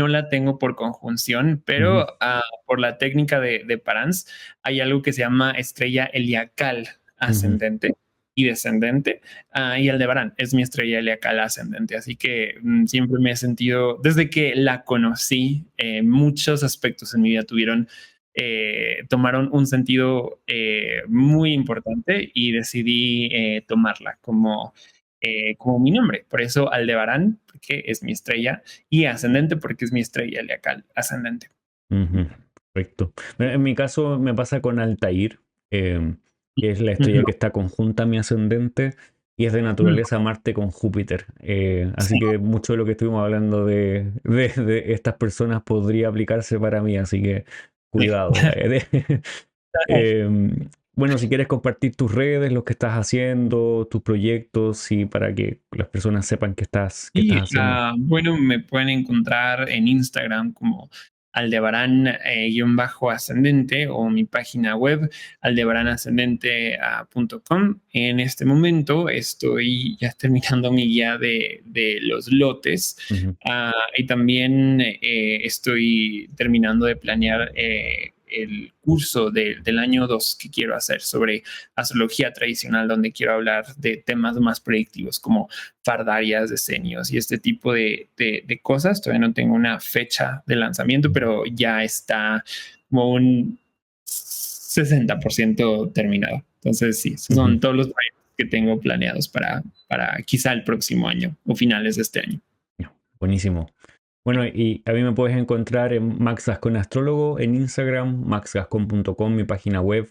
S2: la tengo por conjunción,
S1: Ujú,
S2: pero por la técnica de Parans hay algo que se llama estrella heliacal
S1: ujú,
S2: ascendente y descendente, y Aldebarán es mi estrella heliacal ascendente, así que siempre me he sentido, desde que la conocí, muchos aspectos en mi vida tomaron un sentido muy importante y decidí tomarla como mi nombre. Por eso Aldebarán, porque es mi estrella, y ascendente, porque es mi estrella heliacal ascendente.
S1: ujú. Perfecto. En mi caso me pasa con Altair, que es la estrella
S2: Ujú.
S1: que está conjunta a mi ascendente y es de
S2: Mm,
S1: naturaleza Marte con Júpiter. Así
S2: sí.
S1: que mucho de lo que estuvimos hablando de estas personas podría aplicarse para mí, así que cuidado. Bueno, si quieres compartir tus redes, lo que estás haciendo, tus proyectos y para que las personas sepan qué estás
S2: Y
S1: haciendo.
S2: bueno, me pueden encontrar en Instagram como Aldebarán bajo ascendente o mi página web aldebaranascendente.com. En este momento estoy ya terminando mi guía de los lotes
S1: Ujú,
S2: y también estoy terminando de planear el curso del año 2 que quiero hacer sobre astrología tradicional, donde quiero hablar de temas más predictivos como fardarias, decenios y este tipo de cosas. Todavía no tengo una fecha de lanzamiento, pero ya está como un 60% terminado. Entonces, sí, esos
S1: ujú.
S2: son todos los proyectos que tengo planeados para quizá el próximo año o finales de este año.
S1: Buenísimo. Bueno, y a mí me puedes encontrar en Max Gascon Astrólogo en Instagram, maxgascon.com, mi página web.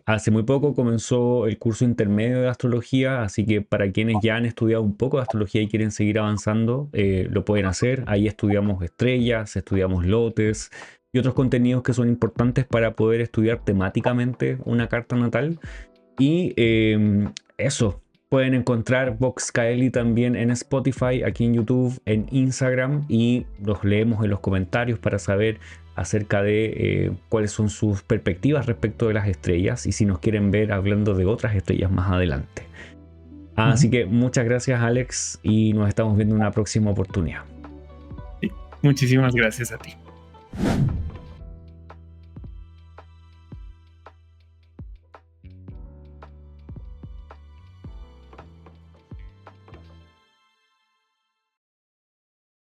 S1: Hace muy poco comenzó el curso intermedio de astrología, así que para quienes ya han estudiado un poco de astrología y quieren seguir avanzando, lo pueden hacer. Ahí estudiamos estrellas, estudiamos lotes y otros contenidos que son importantes para poder estudiar temáticamente una carta natal. Y eso, pueden encontrar Vox Kaeli también en Spotify, aquí en YouTube, en Instagram y los leemos en los comentarios para saber acerca de cuáles son sus perspectivas respecto de las estrellas y si nos quieren ver hablando de otras estrellas más adelante. Así
S2: Ujú.
S1: que muchas gracias Alex y nos estamos viendo en una próxima oportunidad.
S2: Sí. Muchísimas gracias a ti.